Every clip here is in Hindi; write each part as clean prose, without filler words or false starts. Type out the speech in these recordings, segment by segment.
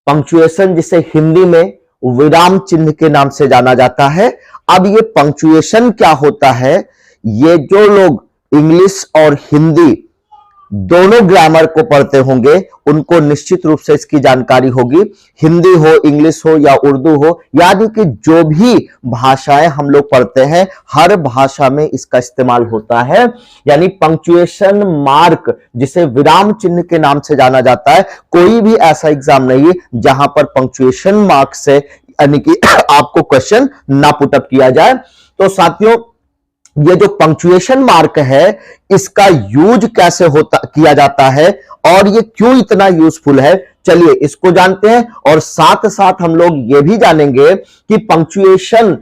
पंक्चुएशन जिसे हिंदी में विराम चिन्ह के नाम से जाना जाता है। अब ये पंक्चुएशन क्या होता है, ये जो लोग इंग्लिश और हिंदी दोनों ग्रामर को पढ़ते होंगे उनको निश्चित रूप से इसकी जानकारी होगी। हिंदी हो, इंग्लिश हो या उर्दू हो, यानी कि जो भी भाषाएं हम लोग पढ़ते हैं हर भाषा में इसका इस्तेमाल होता है। यानी पंक्चुएशन मार्क जिसे विराम चिन्ह के नाम से जाना जाता है, कोई भी ऐसा एग्जाम नहीं है जहां पर पंक्चुएशन मार्क से यानी कि आपको क्वेश्चन ना पुटअप किया जाए। तो साथियों, ये जो पंक्चुएशन मार्क है इसका यूज कैसे होता किया जाता है और ये क्यों इतना यूजफुल है, चलिए इसको जानते हैं। और साथ साथ हम लोग ये भी जानेंगे कि पंक्चुएशन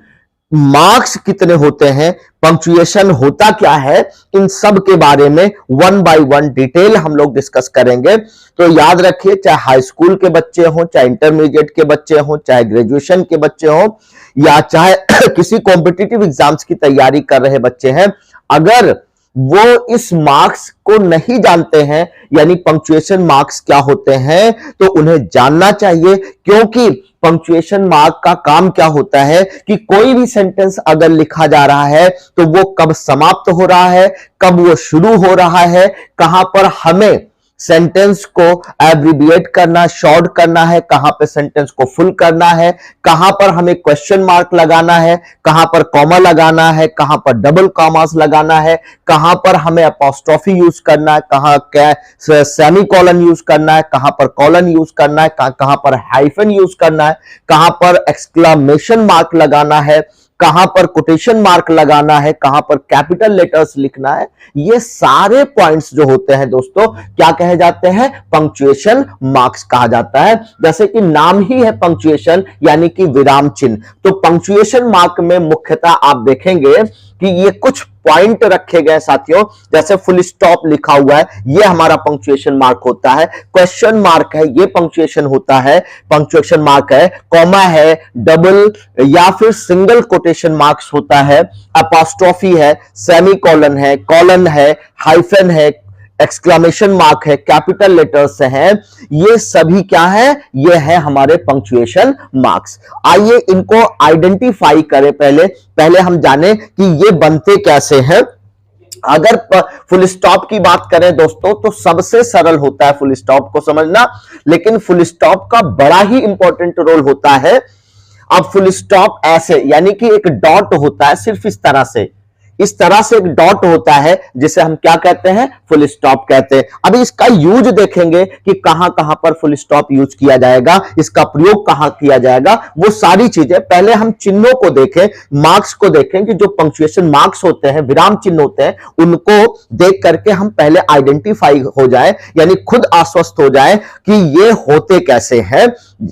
मार्क्स कितने होते हैं, पंक्चुएशन होता क्या है, इन सब के बारे में वन बाय वन डिटेल हम लोग डिस्कस करेंगे। तो याद रखिए, चाहे हाई स्कूल के बच्चे हों, चाहे इंटरमीडिएट के बच्चे हों, चाहे ग्रेजुएशन के बच्चे हों या चाहे किसी कॉम्पिटिटिव एग्जाम्स की तैयारी कर रहे बच्चे हैं, अगर वो इस मार्क्स को नहीं जानते हैं यानी पंक्चुएशन मार्क्स क्या होते हैं तो उन्हें जानना चाहिए। क्योंकि पंक्चुएशन मार्क का काम क्या होता है कि कोई भी सेंटेंस अगर लिखा जा रहा है तो वो कब समाप्त हो रहा है, कब वो शुरू हो रहा है, कहां पर हमें सेंटेंस को एब्रिविएट करना, शॉर्ट करना है, कहां पे सेंटेंस को फुल करना है, कहां पर हमें क्वेश्चन मार्क लगाना है, कहां पर कॉमा लगाना है, कहां पर डबल कॉमास लगाना है, कहां पर हमें अपॉस्ट्रोफी यूज करना है, कहां सेमी कॉलन यूज करना है, कहां पर कॉलन यूज करना है, कहां पर हाइफन यूज करना है, कहां पर एक्सक्लेमेशन मार्क लगाना है, कहां पर कोटेशन मार्क लगाना है, कहां पर कैपिटल लेटर्स लिखना है। ये सारे पॉइंट्स जो होते हैं दोस्तों क्या कहे जाते हैं, पंक्चुएशन मार्क्स कहा जाता है। जैसे कि नाम ही है पंक्चुएशन यानी कि विराम चिन्ह। तो पंक्चुएशन मार्क में मुख्यतः आप देखेंगे कि ये कुछ पॉइंट रखे गए साथियों, जैसे फुल स्टॉप लिखा हुआ है ये हमारा पंक्चुएशन मार्क होता है, क्वेश्चन मार्क है ये पंक्चुएशन होता है, पंक्चुएशन मार्क है, कॉमा है, डबल या फिर सिंगल कोटेशन मार्क्स होता है, अपॉस्ट्रोफी है, सेमीकोलन है, कॉलन है, हाइफन है, एक्सक्लेमेशन मार्क है, कैपिटल लेटर्स हैं, ये सभी क्या है, ये है हमारे पंक्चुएशन मार्क्स। आइए इनको आइडेंटिफाई करें। पहले हम जाने कि ये बनते कैसे हैं। अगर फुल स्टॉप की बात करें दोस्तों तो सबसे सरल होता है फुल स्टॉप को समझना, लेकिन फुल स्टॉप का बड़ा ही इंपॉर्टेंट रोल होता है। अब फुल स्टॉप ऐसे यानी कि एक डॉट होता है, सिर्फ इस तरह से एक डॉट होता है जिसे हम क्या कहते हैं, फुल स्टॉप कहते हैं। अभी इसका यूज देखेंगे कि कहां कहां पर फुल स्टॉप यूज किया जाएगा, इसका प्रयोग कहां किया जाएगा, वो सारी चीजें पहले हम चिन्हों को देखें, मार्क्स को देखें कि जो पंक्चुएशन मार्क्स होते हैं, विराम चिन्ह होते हैं, उनको देख करके हम पहले आइडेंटिफाई हो जाए यानी खुद आश्वस्त हो जाए कि ये होते कैसे हैं।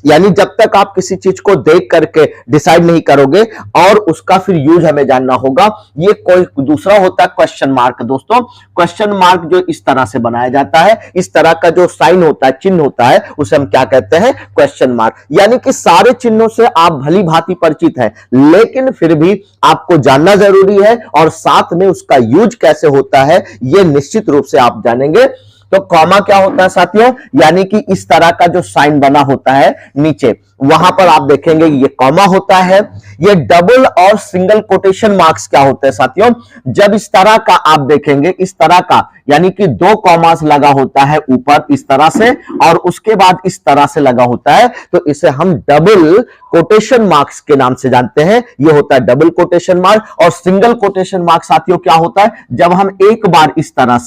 यानी जब तक आप किसी चीज को देख करके डिसाइड नहीं करोगे और उसका फिर यूज हमें जानना होगा। ये दूसरा होता है क्वेश्चन मार्क। दोस्तों क्वेश्चन मार्क जो इस तरह से बनाया जाता है, इस तरह का जो साइन होता है, चिन्ह होता है, उसे हम क्या कहते हैं, क्वेश्चन मार्क। यानी कि सारे चिन्हों से आप भली भांति परिचित हैं, लेकिन फिर भी आपको जानना जरूरी है और साथ में उसका यूज कैसे होता है यह निश्चित रूप से आप जानेंगे। तो कॉमा क्या होता है साथियों, यानी कि इस तरह का जो साइन बना होता है नीचे, वहां पर आप देखेंगे ये कॉमा होता है। ये डबल और सिंगल कोटेशन मार्क्स क्या होते हैं साथियों, जब इस तरह का आप देखेंगे, इस तरह का यानी कि दो कॉमास लगा होता है ऊपर इस तरह से और उसके बाद इस तरह से लगा होता है, तो इसे हम डबल कोटेशन मार्क्स के नाम से जानते हैं। ये होता है डबल कोटेशन मार्क। और सिंगल कोटेशन मार्क साथियों क्या होता है, जब हम एक बार इस तरह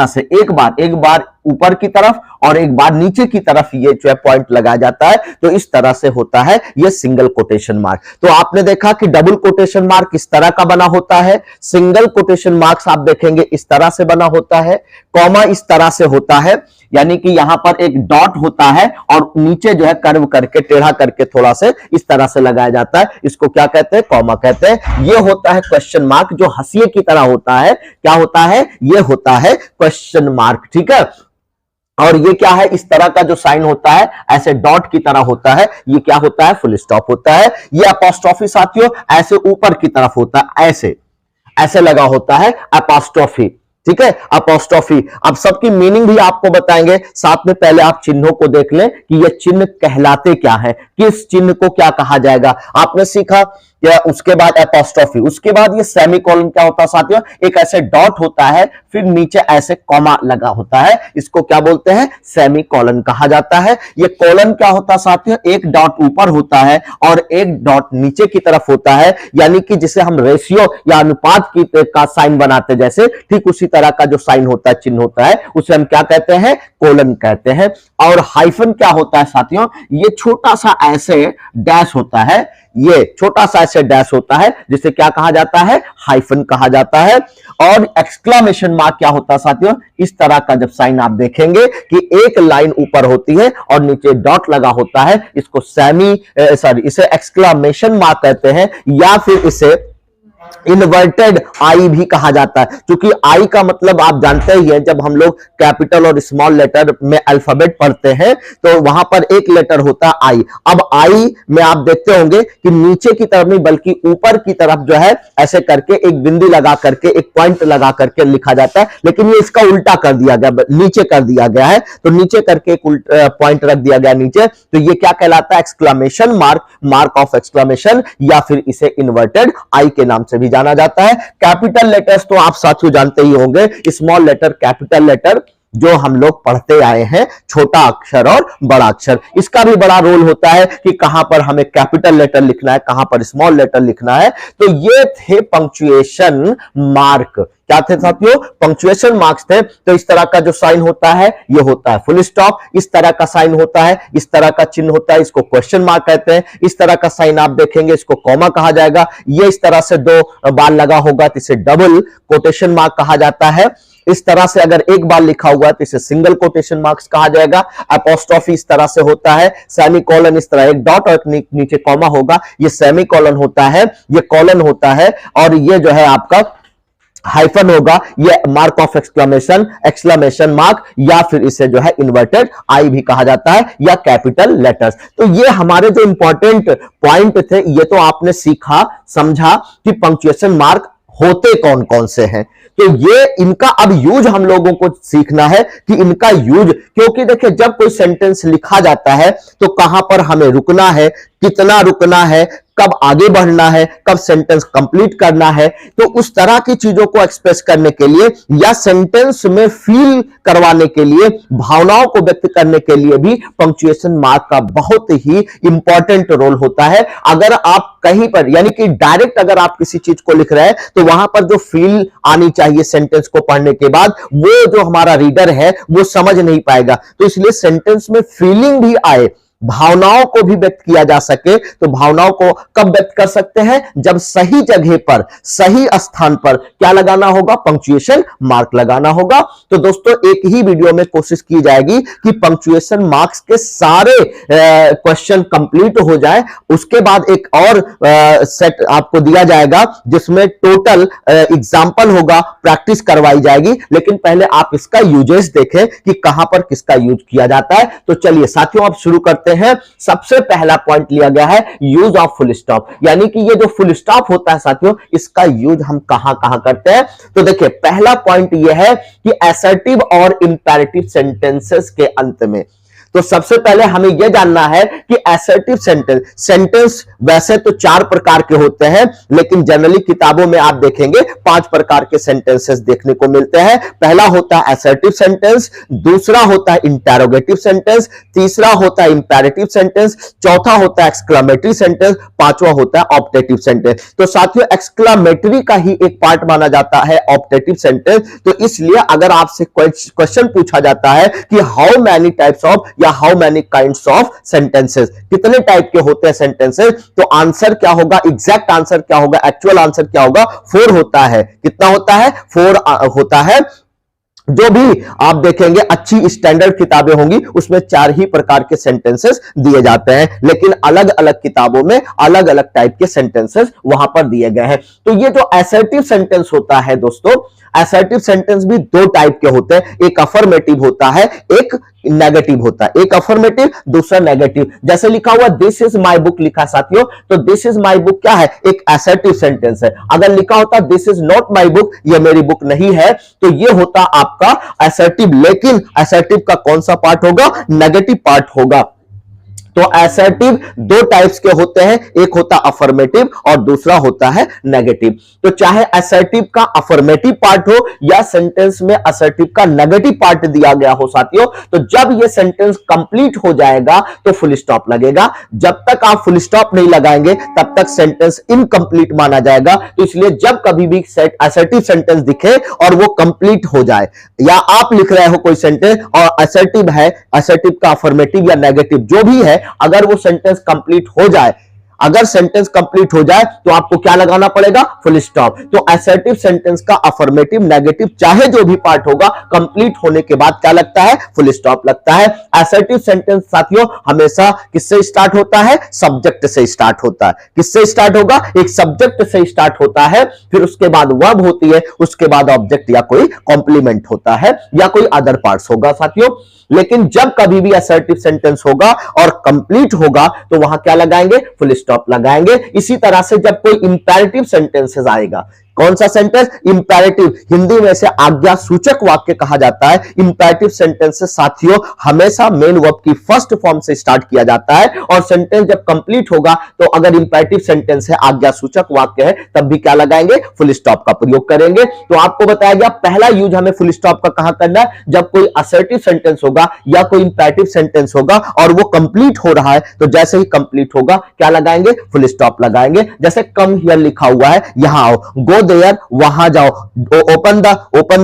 से एक बार ऊपर की तरफ और एक बार नीचे की तरफ ये जो है पॉइंट लगाया जाता है, तो इस तरह से होता है ये सिंगल कोटेशन मार्क। तो आपने देखा कि डबल कोटेशन मार्क इस तरह का बना होता है, सिंगल कोटेशन मार्क्स आप देखेंगे इस तरह से बना होता है, कॉमा इस तरह से होता है, यानी कि यहां पर एक डॉट होता है और नीचे जो है कर्व करके टेढ़ा करके थोड़ा से इस तरह से लगाया जाता है, इसको क्या कहते हैं, कॉमा कहते हैं। ये होता है क्वेश्चन मार्क जो हंसिए की तरह होता है, क्या होता है, ये होता है क्वेश्चन मार्क, ठीक है। और ये क्या है, इस तरह का जो साइन होता है ऐसे डॉट की तरह होता है, ये क्या होता है, फुल स्टॉप होता है। ये अपॉस्ट्रोफी साथियों ऐसे ऊपर की तरफ होता है, ऐसे लगा होता है अपॉस्ट्रोफी, ठीक है, अपोस्ट्रोफी। अब सबकी मीनिंग भी आपको बताएंगे, साथ में पहले आप चिन्हों को देख लें कि ये चिन्ह कहलाते क्या है, किस चिन्ह को क्या कहा जाएगा। आपने सीखा या उसके बाद अपोस्ट्रोफी, उसके बाद ये सेमीकोलन क्या होता है साथियों, एक ऐसे डॉट होता है, फिर नीचे ऐसे कॉमा लगा होता है, इसको क्या बोलते हैं, सेमीकोलन कहा जाता है। ये कोलन क्या होता है साथियों, एक डॉट ऊपर होता है और एक डॉट नीचे की तरफ होता है, यानी कि जिसे हम रेशियो या अनुपात की का साइन बनाते हैं, जैसे ठीक उसी तरह का जो साइन होता है, चिन्ह होता है, उसे हम क्या कहते हैं, कोलन कहते हैं। और हाइफन क्या होता है साथियों, ये छोटा सा ऐसे डैश होता है, ये छोटा सा ऐसे डैश होता है, जिसे क्या कहा जाता है, हाइफन कहा जाता है। और एक्सक्लेमेशन मार्क क्या होता है साथियों, इस तरह का जब साइन आप देखेंगे कि एक लाइन ऊपर होती है और नीचे डॉट लगा होता है, इसको इसे एक्सक्लेमेशन मार्क कहते हैं, या फिर इसे इन्वर्टेड आई भी कहा जाता है। क्योंकि आई का मतलब आप जानते ही हैं, जब हम लोग कैपिटल और स्मॉल लेटर में अल्फाबेट पढ़ते हैं तो वहां पर एक लेटर होता है आई। अब आई में आप देखते होंगे कि नीचे की तरफ नहीं बल्कि ऊपर की तरफ जो है ऐसे करके एक बिंदी लगा करके, एक पॉइंट लगा करके लिखा जाता है, लेकिन ये इसका उल्टा कर दिया गया, नीचे कर दिया गया है, तो नीचे करके एक पॉइंट रख दिया गया नीचे, तो ये क्या कहलाता है, exclamation mark, mark of exclamation, या फिर इसे इन्वर्टेड आई के नाम से भी जाना जाता है। कैपिटल लेटर्स तो आप साथियों जानते ही होंगे, स्मॉल लेटर, कैपिटल लेटर जो हम लोग पढ़ते आए हैं, छोटा अक्षर और बड़ा अक्षर, इसका भी बड़ा रोल होता है कि कहां पर हमें कैपिटल लेटर लिखना है, कहां पर स्मॉल लेटर लिखना है। तो ये थे पंक्चुएशन मार्क। क्या थे साथियों, पंक्चुएशन मार्क्स थे। तो इस तरह का जो साइन होता है ये होता है फुल स्टॉप, इस तरह का साइन होता है, इस तरह का चिन्ह होता है, इसको क्वेश्चन मार्क कहते हैं, इस तरह का साइन आप देखेंगे इसको कॉमा कहा जाएगा, ये इस तरह से दो बार लगा होगा तो इसे डबल कोटेशन मार्क कहा जाता है, इस तरह से अगर एक बार लिखा हुआ तो इसे सिंगल कोटेशन मार्क्स कहा जाएगा। अपोस्ट्रोफी इस तरह से होता है, सेमीकोलन इस तरह एक डॉट और नीचे कॉमा होगा, ये सेमीकोलन होता है, ये कॉलन होता है, और ये जो है आपका हाइफन होगा, ये mark of exclamation, exclamation mark, या फिर इसे जो है इन्वर्टेड आई भी कहा जाता है, या कैपिटल लेटर्स। तो ये हमारे जो इंपॉर्टेंट पॉइंट थे, ये तो आपने सीखा, समझा कि पंक्चुएशन मार्क होते कौन कौन से हैं। तो ये इनका अब यूज हम लोगों को सीखना है कि इनका यूज, क्योंकि देखिए जब कोई सेंटेंस लिखा जाता है तो कहां पर हमें रुकना है, कितना रुकना है, कब आगे बढ़ना है, कब सेंटेंस कंप्लीट करना है, तो उस तरह की चीजों को एक्सप्रेस करने के लिए या सेंटेंस में फील करवाने के लिए, भावनाओं को व्यक्त करने के लिए भी पंक्चुएशन मार्क का बहुत ही इंपॉर्टेंट रोल होता है। अगर आप कहीं पर यानी कि डायरेक्ट अगर आप किसी चीज को लिख रहे हैं तो वहां पर जो फील आनी चाहिए सेंटेंस को पढ़ने के बाद, वो जो हमारा रीडर है वो समझ नहीं पाएगा। तो इसलिए सेंटेंस में फीलिंग भी आए, भावनाओं को भी व्यक्त किया जा सके। तो भावनाओं को कब व्यक्त कर सकते हैं, जब सही जगह पर, सही स्थान पर क्या लगाना होगा, पंक्चुएशन मार्क लगाना होगा। तो दोस्तों एक ही वीडियो में कोशिश की जाएगी कि पंक्चुएशन मार्क्स के सारे क्वेश्चन कंप्लीट हो जाए। उसके बाद एक और सेट आपको दिया जाएगा जिसमें टोटल एग्जाम्पल होगा, प्रैक्टिस करवाई जाएगी। लेकिन पहले आप इसका यूजेस देखें कि कहां पर किसका यूज किया जाता है। तो चलिए साथियों आप शुरू करते हैं। सबसे पहला पॉइंट लिया गया है यूज ऑफ फुल स्टॉप, यानी कि ये जो फुल स्टॉप होता है साथियों, इसका यूज हम कहां कहां करते हैं। तो देखिए पहला पॉइंट ये है कि असर्टिव और इंपेरेटिव सेंटेंसेस के अंत में। तो सबसे पहले हमें यह जानना है कि असर्टिव सेंटेंस वैसे तो 4 प्रकार के होते हैं, लेकिन जनरली किताबों में आप देखेंगे 5 प्रकार के सेंटेंसेस देखने को मिलते हैं। पहला होता है असर्टिव सेंटेंस, दूसरा होता है इंटेरोगेटिव सेंटेंस, तीसरा होता है इंपेरेटिव सेंटेंस, चौथा होता है एक्सक्लेमेटरी सेंटेंस, पांचवा होता है ऑप्टेटिव सेंटेंस। तो साथियों एक्सक्लेमेटरी का ही एक पार्ट माना जाता है ऑप्टेटिव सेंटेंस। तो इसलिए अगर आपसे क्वेश्चन पूछा जाता है कि हाउ मैनी टाइप्स ऑफ या how many kinds of sentences, कितने टाइप के होते हैं सेंटेंसेस, तो आंसर क्या होगा, एग्जैक्ट आंसर क्या होगा, एक्चुअल आंसर क्या होगा, 4 होता है। कितना होता है, 4 होता है। जो भी आप देखेंगे अच्छी स्टैंडर्ड किताबें होंगी उसमें 4 ही प्रकार के सेंटेंसेस दिए जाते हैं, लेकिन अलग अलग किताबों में अलग अलग टाइप के सेंटेंसेस वहां पर दिए गए हैं। तो ये जो असर्टिव सेंटेंस होता है दोस्तों, असर्टिव सेंटेंस भी 2 टाइप के होते हैं, एक अफर्मेटिव होता है, एक नेगेटिव होता है, एक अफर्मेटिव दूसरा नेगेटिव। जैसे लिखा हुआ दिस इज माई बुक लिखा साथियों, तो दिस इज माई बुक क्या है, एक असर्टिव सेंटेंस है। अगर लिखा होता this is not my book, ये मेरी बुक नहीं है, तो ये होता आपका असर्टिव। लेकिन असर्टिव का कौन सा पार्ट होगा, नेगेटिव पार्ट होगा। तो असर्टिव दो टाइप्स के होते हैं, एक होता अफर्मेटिव और दूसरा होता है नेगेटिव। तो चाहे असर्टिव का अफर्मेटिव पार्ट हो या सेंटेंस में असर्टिव का नेगेटिव पार्ट दिया गया हो साथियों, तो जब ये सेंटेंस कंप्लीट हो जाएगा तो फुल स्टॉप लगेगा। जब तक आप फुल स्टॉप नहीं लगाएंगे तब तक सेंटेंस इनकंप्लीट माना जाएगा। तो इसलिए जब कभी भी असर्टिव सेंटेंस दिखे और वो कंप्लीट हो जाए, या आप लिख रहे हो कोई सेंटेंस और असर्टिव है, असर्टिव का अफर्मेटिव या नेगेटिव जो भी है, अगर वो सेंटेंस कंप्लीट हो जाए, अगर सेंटेंस कंप्लीट हो जाए तो आपको क्या लगाना पड़ेगा, फुल स्टॉप। तो असर्टिव सेंटेंस का अफर्मेटिव नेगेटिव चाहे जो भी पार्ट होगा, कंप्लीट होने के बाद क्या लगता है, फुल स्टॉप लगता है। असर्टिव सेंटेंस साथियों हमेशा किससे स्टार्ट होता है, सब्जेक्ट से स्टार्ट होता है। किससे स्टार्ट होगा, एक सब्जेक्ट से स्टार्ट होता है, फिर उसके बाद वर्ब होती है, उसके बाद ऑब्जेक्ट या कोई कॉम्प्लीमेंट होता है या कोई अदर पार्ट्स होगा साथियों। लेकिन जब कभी भी असर्टिव सेंटेंस होगा और कंप्लीट होगा तो वहां क्या लगाएंगे, फुल स्टॉप लगाएंगे। इसी तरह से जब कोई इंपेरेटिव सेंटेंसेस आएगा, कौन सा सेंटेंस, इंपेरेटिव, हिंदी में से आज्ञा सूचक वाक्य कहा जाता है। इंपेरेटिव सेंटेंसेस साथियों हमेशा मेन वर्ब की फर्स्ट फॉर्म से स्टार्ट किया जाता है, और सेंटेंस जब कंप्लीट होगा तो अगर इंपेरेटिव सेंटेंस है, आज्ञा सूचक वाक्य है, तब भी क्या लगाएंगे, फुल स्टॉप का प्रयोग करेंगे। तो आपको बताया गया पहला यूज हमें फुल स्टॉप का कहां करना है, जब कोई असर्टिव सेंटेंस होगा या कोई इंपेरेटिव सेंटेंस होगा और वो कंप्लीट हो रहा है, तो जैसे ही कंप्लीट होगा क्या लगाएंगे, फुल स्टॉप लगाएंगे। जैसे कम हियर लिखा हुआ है, यहां आओ, गो देयर, वहां जाओ, ओपन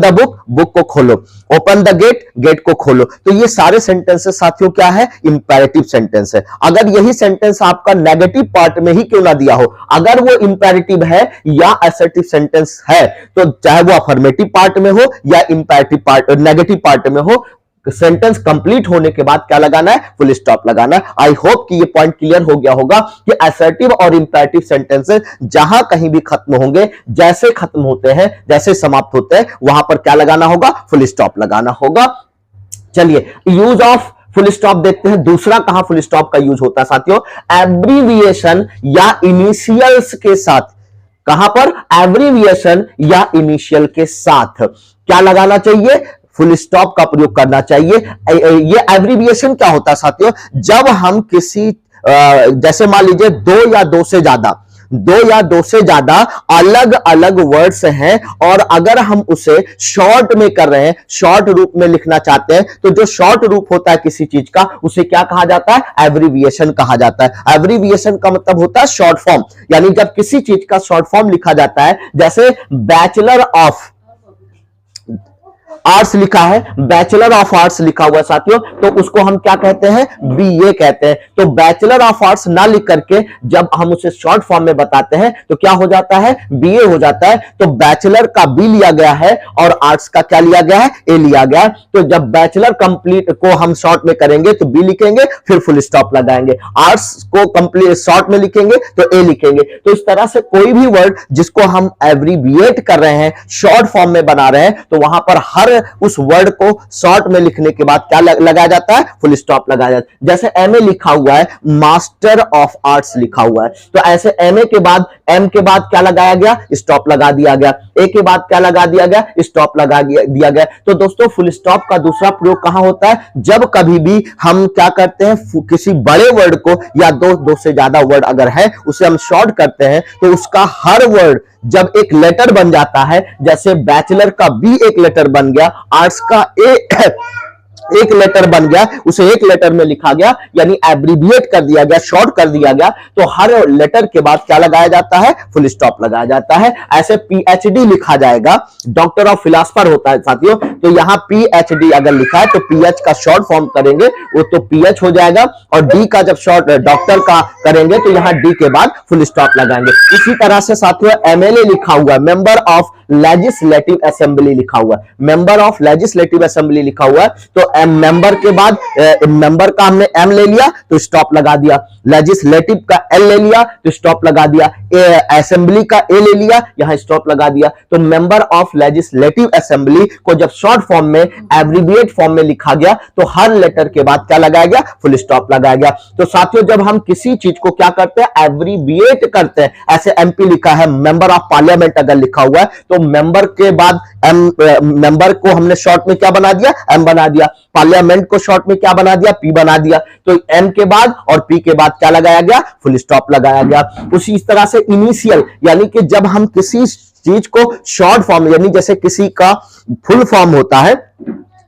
द बुक, बुक को खोलो, ओपन द गेट, गेट को खोलो। तो ये सारे सेंटेंसेस साथियों क्या है, इंपेरेटिव सेंटेंस है। अगर यही सेंटेंस आपका नेगेटिव पार्ट में ही क्यों ना दिया हो, अगर वो इंपेरेटिव है या असर्टिव सेंटेंस है, तो चाहे वो अफर्मेटिव पार्ट में हो या इंपेरेटिव पार्ट, नेगेटिव पार्ट में हो, सेंटेंस कंप्लीट होने के बाद क्या लगाना है, फुल स्टॉप लगाना है। आई होप कि ये पॉइंट क्लियर हो गया होगा कि असर्टिव और इंपेरेटिव सेंटेंसेस जहां कहीं भी खत्म होंगे, जैसे खत्म होते हैं, जैसे समाप्त होते हैं, वहां पर क्या लगाना होगा, फुल स्टॉप लगाना होगा। चलिए यूज ऑफ फुल स्टॉप देखते हैं, दूसरा कहां फुल स्टॉप का यूज होता है साथियों, एब्रीविएशन या इनिशियल्स के साथ। कहां पर, एब्रीविएशन या इनिशियल के साथ क्या लगाना चाहिए, फुल स्टॉप का प्रयोग करना चाहिए। ये एब्रीविएशन क्या होता है साथियों, जब हम किसी जैसे मान लीजिए दो या दो से ज्यादा अलग अलग वर्ड्स हैं और अगर हम उसे शॉर्ट में कर रहे हैं, शॉर्ट रूप में लिखना चाहते हैं, तो जो शॉर्ट रूप होता है किसी चीज का उसे क्या कहा जाता है, एब्रीविएशन कहा जाता है। एब्रीविएशन का मतलब होता है शॉर्ट फॉर्म, यानी जब किसी चीज का शॉर्ट फॉर्म लिखा जाता है, जैसे बैचलर ऑफ आर्ट्स लिखा है, बैचलर ऑफ आर्ट्स लिखा हुआ साथियों, तो उसको हम क्या कहते हैं, बीए कहते हैं। तो बैचलर ऑफ आर्ट्स ना लिख करके जब हम उसे शॉर्ट फॉर्म में बताते हैं तो क्या हो जाता है, बीए हो जाता है। तो बैचलर का बी लिया गया है और आर्ट्स का क्या लिया गया है, ए लिया गया है। तो जब बैचलर कंप्लीट को हम शॉर्ट में करेंगे तो बी लिखेंगे, फिर फुल स्टॉप लगाएंगे। आर्ट्स को कंप्लीट शॉर्ट में लिखेंगे तो ए लिखेंगे। तो इस तरह से कोई भी वर्ड जिसको हम एब्रीविएट कर रहे हैं, शॉर्ट फॉर्म में बना रहे हैं, तो वहां पर हर उस वर्ड को शॉर्ट में लिखने के बाद क्या लगाया जाता है, फुल स्टॉप लगाया जाता है। जैसे एमए लिखा हुआ है, मास्टर ऑफ आर्ट्स लिखा हुआ है, तो ऐसे एमए के बाद, एम के बाद क्या लगाया गया, स्टॉप लगा दिया गया। ए के बाद क्या लगा दिया गया, स्टॉप लगा दिया गया। तो दोस्तों फुल स्टॉप का दूसरा प्रयोग कहां होता है, जब कभी भी हम क्या करते हैं, किसी बड़े वर्ड को या दो से ज्यादा वर्ड अगर है उसे हम शॉर्ट करते हैं, तो उसका हर वर्ड जब एक लेटर बन जाता है, जैसे बैचलर का बी एक लेटर बन गया, आर्ट्स का ए एक लेटर बन गया, उसे एक लेटर में लिखा गया, यानी एब्रीविएट कर दिया गया, शॉर्ट कर दिया गया, तो हर लेटर के बाद क्या लगाया जाता है, फुल स्टॉप लगाया जाता है। ऐसे पीएचडी लिखा जाएगा, डॉक्टर ऑफ फिलॉसफर होता है साथियों, तो यहां पीएचडी अगर लिखा है तो पीएच का शॉर्ट फॉर्म करेंगे वो तो पीएच हो जाएगा, और डी का जब शॉर्ट डॉक्टर का करेंगे तो यहां डी के बाद फुल स्टॉप लगाएंगे। इसी तरह से साथियों एमएलए लिखा हुआ है, मेंबर ऑफ लेजिस्लेटिव असेंबली लिखा हुआ है, मेंबर ऑफ लेजिस्लेटिव असेंबली लिखा हुआ है, तो मेंबर के बाद मेंबर का हमने एम ले लिया तो स्टॉप लगा दिया, लेजिस्लेटिव का एल ले लिया तो स्टॉप लगा दिया, असेंबली का ए ले लिया, यहां स्टॉप लगा दिया। तो मेंबर ऑफ लेजिस्लेटिव असेंबली को जब शॉर्ट फॉर्म में, एब्रिविएट फॉर्म में लिखा गया तो हर लेटर के बाद क्या लगाया गया, फुल स्टॉप लगाया गया। तो साथियों जब हम किसी चीज को क्या करते हैं, एब्रिविएट करते हैं, ऐसे एमपी लिखा है, मेंबर ऑफ पार्लियामेंट अगर लिखा हुआ है तो मेंबर के बाद मेंबर को हमने शॉर्ट में क्या बना दिया, एम बना दिया। पार्लियामेंट को शॉर्ट में क्या बना दिया, पी बना दिया। तो एम के बाद और पी के बाद क्या लगाया गया, फुल स्टॉप लगाया गया। उसी इस तरह से इनिशियल, यानी कि जब हम किसी चीज को शॉर्ट फॉर्म, यानी जैसे किसी का फुल फॉर्म होता है,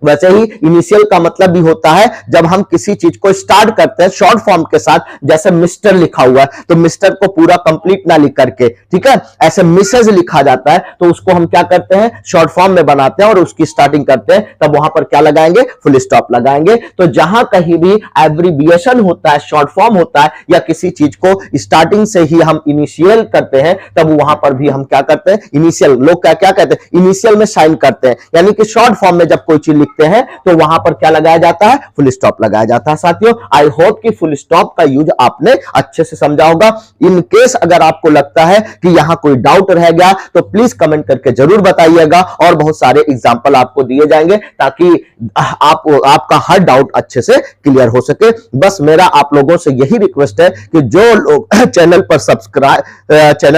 वैसे ही इनिशियल का मतलब भी होता है जब हम किसी चीज को स्टार्ट करते हैं शॉर्ट फॉर्म के साथ, जैसे मिस्टर लिखा हुआ है तो मिस्टर को पूरा कंप्लीट ना लिख करके, ठीक है, ऐसे मिसेज लिखा जाता है तो उसको हम क्या करते हैं, शॉर्ट फॉर्म में बनाते हैं और उसकी स्टार्टिंग करते हैं, तब वहां पर क्या लगाएंगे, फुल स्टॉप लगाएंगे। तो जहां कहीं भी एब्रिविएशन होता है, शॉर्ट फॉर्म होता है, या किसी चीज को स्टार्टिंग से ही हम इनिशियल करते हैं, तब वहां पर भी हम क्या करते हैं, इनिशियल, लोग क्या क्या कहते हैं, इनिशियल में साइन करते हैं। यानी कि शॉर्ट फॉर्म में जब कोई चीज लिखते हैं तो वहां पर क्या लगाया जाता है, फुल स्टॉप लगाया जाता है। साथियों आई होप कि फुल स्टॉप का यूज आपने अच्छे से समझा होगा। इन केस अगर आपको लगता है कि यहां कोई डाउट रह गया तो प्लीज कमेंट करके जरूर बताइएगा, और बहुत सारे एग्जांपल आपको दिए जाएंगे ताकि आपका हर डाउट अच्छे से क्लियर हो सके। बस मेरा आप लोगों से यही रिक्वेस्ट है कि जो लोग चैनल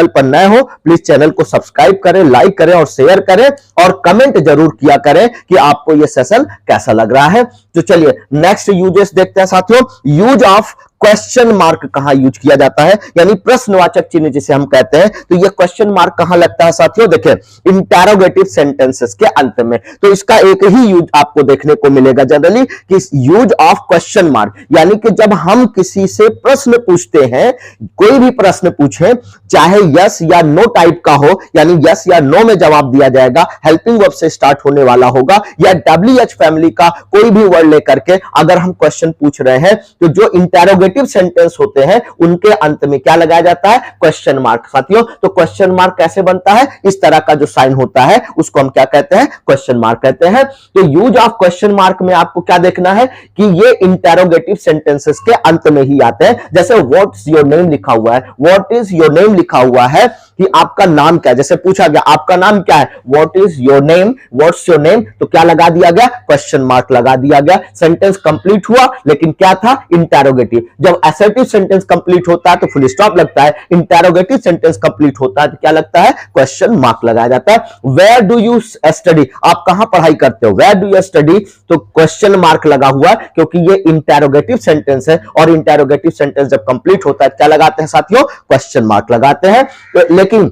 पर नए हो प्लीज चैनल को सब्सक्राइब करें, लाइक करें और शेयर करें, और कमेंट जरूर किया करें कि आपको यह सेशन कैसा लग रहा है। तो चलिए नेक्स्ट यूजेस देखते हैं साथियों। यूज ऑफ क्वेश्चन मार्क कहां यूज किया जाता है, यानी प्रश्नवाचक चिन्ह जिसे हम कहते हैं, तो ये क्वेश्चन मार्क कहां लगता है साथियों, देखिए इंटरोगेटिव सेंटेंसेस के अंत में। तो इसका एक ही यूज आपको देखने को मिलेगा जनरली कि यूज ऑफ क्वेश्चन मार्क, यानी कि जब हम किसी से प्रश्न पूछते हैं, कोई भी प्रश्न पूछे, चाहे यस या नो टाइप का हो, यानी यस या नो में जवाब दिया जाएगा, हेल्पिंग वर्ब से स्टार्ट होने वाला होगा, या WH फैमिली का कोई भी वर्ड लेकर के अगर हम क्वेश्चन पूछ रहे हैं, तो जो इंटरोगेटिव सेंटेंस होते हैं उनके अंत में क्या लगाया जाता है, क्वेश्चन मार्क। साथियों तो क्वेश्चन मार्क कैसे बनता है, इस तरह का जो साइन होता है उसको हम क्या कहते हैं, क्वेश्चन मार्क कहते हैं। तो यूज ऑफ क्वेश्चन मार्क में आपको क्या देखना है कि ये इंटरोगेटिव सेंटेंसेस के अंत में ही आते हैं। जैसे व्हाट इज योर नेम लिखा हुआ है, व्हाट इज योर नेम लिखा हुआ है कि आपका नाम क्या है, जैसे पूछा गया आपका नाम क्या है, what is your name, what's your name, तो क्या लगा दिया गया, क्वेश्चन मार्क लगा दिया गया। सेंटेंस कंप्लीट हुआ लेकिन क्या था, इंटरोगेटिव। जब असर्टिव सेंटेंस कंप्लीट होता है तो फुल स्टॉप लगता है, इंटरोगेटिव सेंटेंस कंप्लीट होता है तो क्या लगता है, क्वेश्चन मार्क लगाया जाता है। वेयर डू यू स्टडी, आप कहां पढ़ाई करते हो, वेयर डू यू स्टडी, तो क्वेश्चन मार्क लगा हुआ है क्योंकि ये इंटरोगेटिव सेंटेंस है, और इंटरोगेटिव सेंटेंस जब कंप्लीट होता है क्या लगाते हैं साथियों, क्वेश्चन मार्क लगाते हैं। तो लेकिन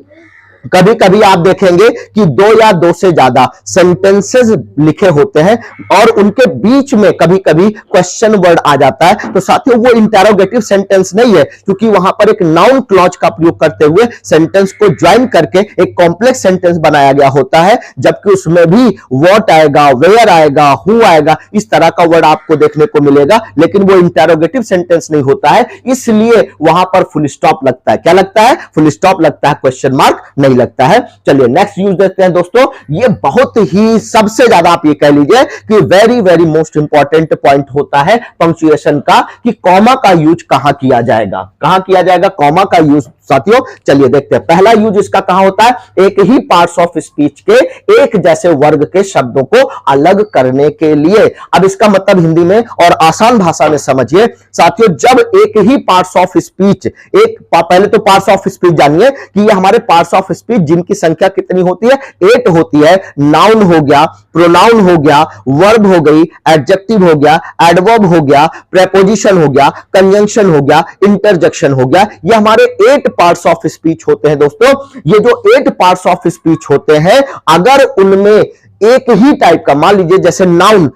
कभी कभी आप देखेंगे कि दो या दो से ज्यादा सेंटेंसेस लिखे होते हैं और उनके बीच में कभी कभी क्वेश्चन वर्ड आ जाता है, तो साथियों वो इंटरोगेटिव सेंटेंस नहीं है, क्योंकि वहां पर एक नाउन क्लॉज का प्रयोग करते हुए सेंटेंस को ज्वाइन करके एक कॉम्प्लेक्स सेंटेंस बनाया गया होता है, जबकि उसमें भी व्हाट आएगा, वेयर आएगा, हु आएगा, इस तरह का वर्ड आपको देखने को मिलेगा, लेकिन वो इंटरोगेटिव सेंटेंस नहीं होता है, इसलिए वहां पर फुल स्टॉप लगता है। क्या लगता है, फुल स्टॉप लगता है, क्वेश्चन मार्क नहीं लगता है। चलिए नेक्स्ट यूज देखते हैं दोस्तों। ये बहुत ही सबसे ज्यादा आप ये कह लीजिए कि very very most important point होता है पंक्चुएशन का, कि कॉमा का यूज कहां किया जाएगा, कहां किया जाएगा कॉमा का यूज साथियों। चलिए देखते हैं पहला यूज इसका कहां होता है, एक ही पार्ट्स ऑफ स्पीच के एक जैसे वर्ग के शब्दों को अलग करने के लिए। अब इसका मतलब हिंदी में और आसान भाषा में समझिए साथियों, जब एक ही पार्ट्स ऑफ स्पीच, पहले तो पार्ट्स ऑफ स्पीच जानिए कि ये हमारे पार्ट्स ऑफ स्पीच जिनकी संख्या कितनी होती है, 8 होती है। नाउन हो गया, प्रोनाउन हो गया, वर्ब हो गई, एडजेक्टिव हो गया, एडवर्ब हो गया, प्रेपोजिशन हो गया, कंजंक्शन हो गया, इंटरजेक्शन हो गया, ये हमारे 8 पार्ट्स ऑफ स्पीच होते हैं दोस्तों। ये जो 8 पार्ट्स ऑफ स्पीच होते हैं, अगर उनमें एक ही टाइप का, मान लीजिए जैसे नाउन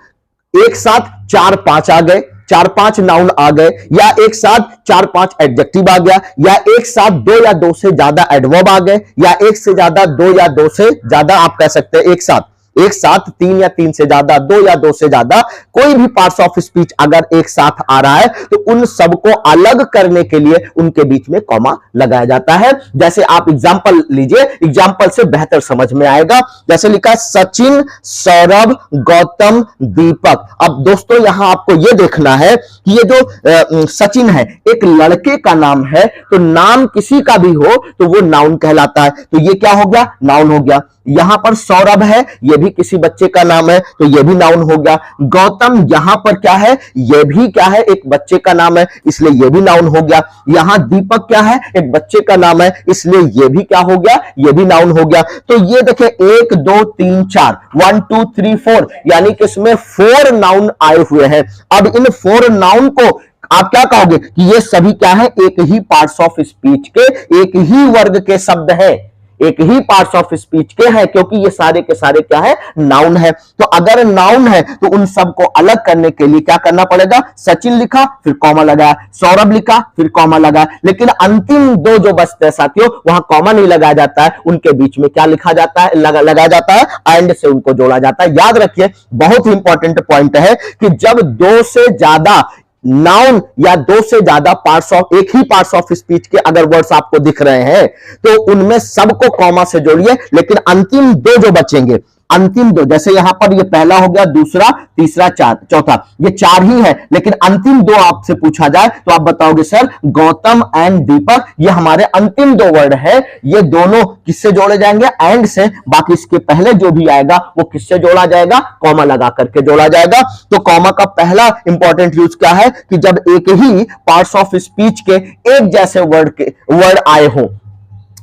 एक साथ 4-5 आ गए, 4-5 नाउन आ गए, या एक साथ 4-5 एडजेक्टिव आ गया, या एक साथ 2 या 2 से ज्यादा एडवर्ब आ गए, या एक से ज्यादा 2 या 2 से ज्यादा आप कह सकते हैं एक साथ एक साथ तीन या तीन से ज्यादा, दो या दो से ज्यादा कोई भी पार्ट्स ऑफ स्पीच अगर एक साथ आ रहा है तो उन सबको अलग करने के लिए उनके बीच में कॉमा लगाया जाता है। जैसे आप एग्जांपल लीजिए, एग्जांपल से बेहतर समझ में आएगा। जैसे लिखा है सचिन, सौरभ, गौतम, दीपक। अब दोस्तों यहां आपको यह देखना है कि ये जो सचिन है एक लड़के का नाम है, तो नाम किसी का भी हो तो वो नाउन कहलाता है, तो ये क्या हो गया, नाउन हो गया। यहां पर सौरभ है, ये भी किसी बच्चे का नाम है, तो ये भी नाउन हो गया। गौतम यहां पर क्या है, ये भी क्या है, एक बच्चे का नाम है, इसलिए ये भी नाउन हो गया। यहां दीपक क्या है, एक बच्चे का नाम है, इसलिए ये भी क्या हो गया, ये भी नाउन हो गया। तो ये देखिए 1 2 3 4, 1 2 3 4, यानी कि इसमें 4 नाउन आए हुए हैं। अब इन 4 नाउन को आप क्या कहोगे कि ये सभी क्या है, एक ही पार्ट्स ऑफ स्पीच के, एक ही वर्ग के शब्द हैं, एक ही पार्ट्स ऑफ स्पीच के हैं, क्योंकि ये सारे के सारे क्या है, नाउन है। तो अगर नाउन है तो उन सबको अलग करने के लिए क्या करना पड़ेगा, सचिन लिखा फिर कॉमा लगाया, सौरभ लिखा फिर कॉमा लगाया, लेकिन अंतिम दो जो बचते हैं साथियों वहां कॉमा नहीं लगाया जाता है, उनके बीच में क्या लिखा जाता है, लगाया जाता है, एंड से उनको जोड़ा जाता है। याद रखिए बहुत ही इंपॉर्टेंट पॉइंट है कि जब दो से ज्यादा नाउन या दो से ज्यादा पार्ट्स ऑफ, एक ही पार्ट्स ऑफ स्पीच के अगर वर्ड्स आपको दिख रहे हैं तो उनमें सबको कॉमा से जोड़िए, लेकिन अंतिम दो जो बचेंगे, अंतिम दो, जैसे यहां पर ये पहला हो गया, दूसरा, तीसरा, चौथा, ये 4 ही है, लेकिन अंतिम दो आपसे पूछा जाए तो आप बताओगे सर गौतम एंड दीपक, ये हमारे अंतिम 2 वर्ड है, ये दोनों किससे जोड़े जाएंगे, एंड से। बाकी इसके पहले जो भी आएगा वो किससे जोड़ा जाएगा, कॉमा लगा करके जोड़ा जाएगा। तो कॉमा का पहला इंपॉर्टेंट यूज क्या है कि जब एक ही पार्ट्स ऑफ स्पीच के एक जैसे वर्ड आए हो,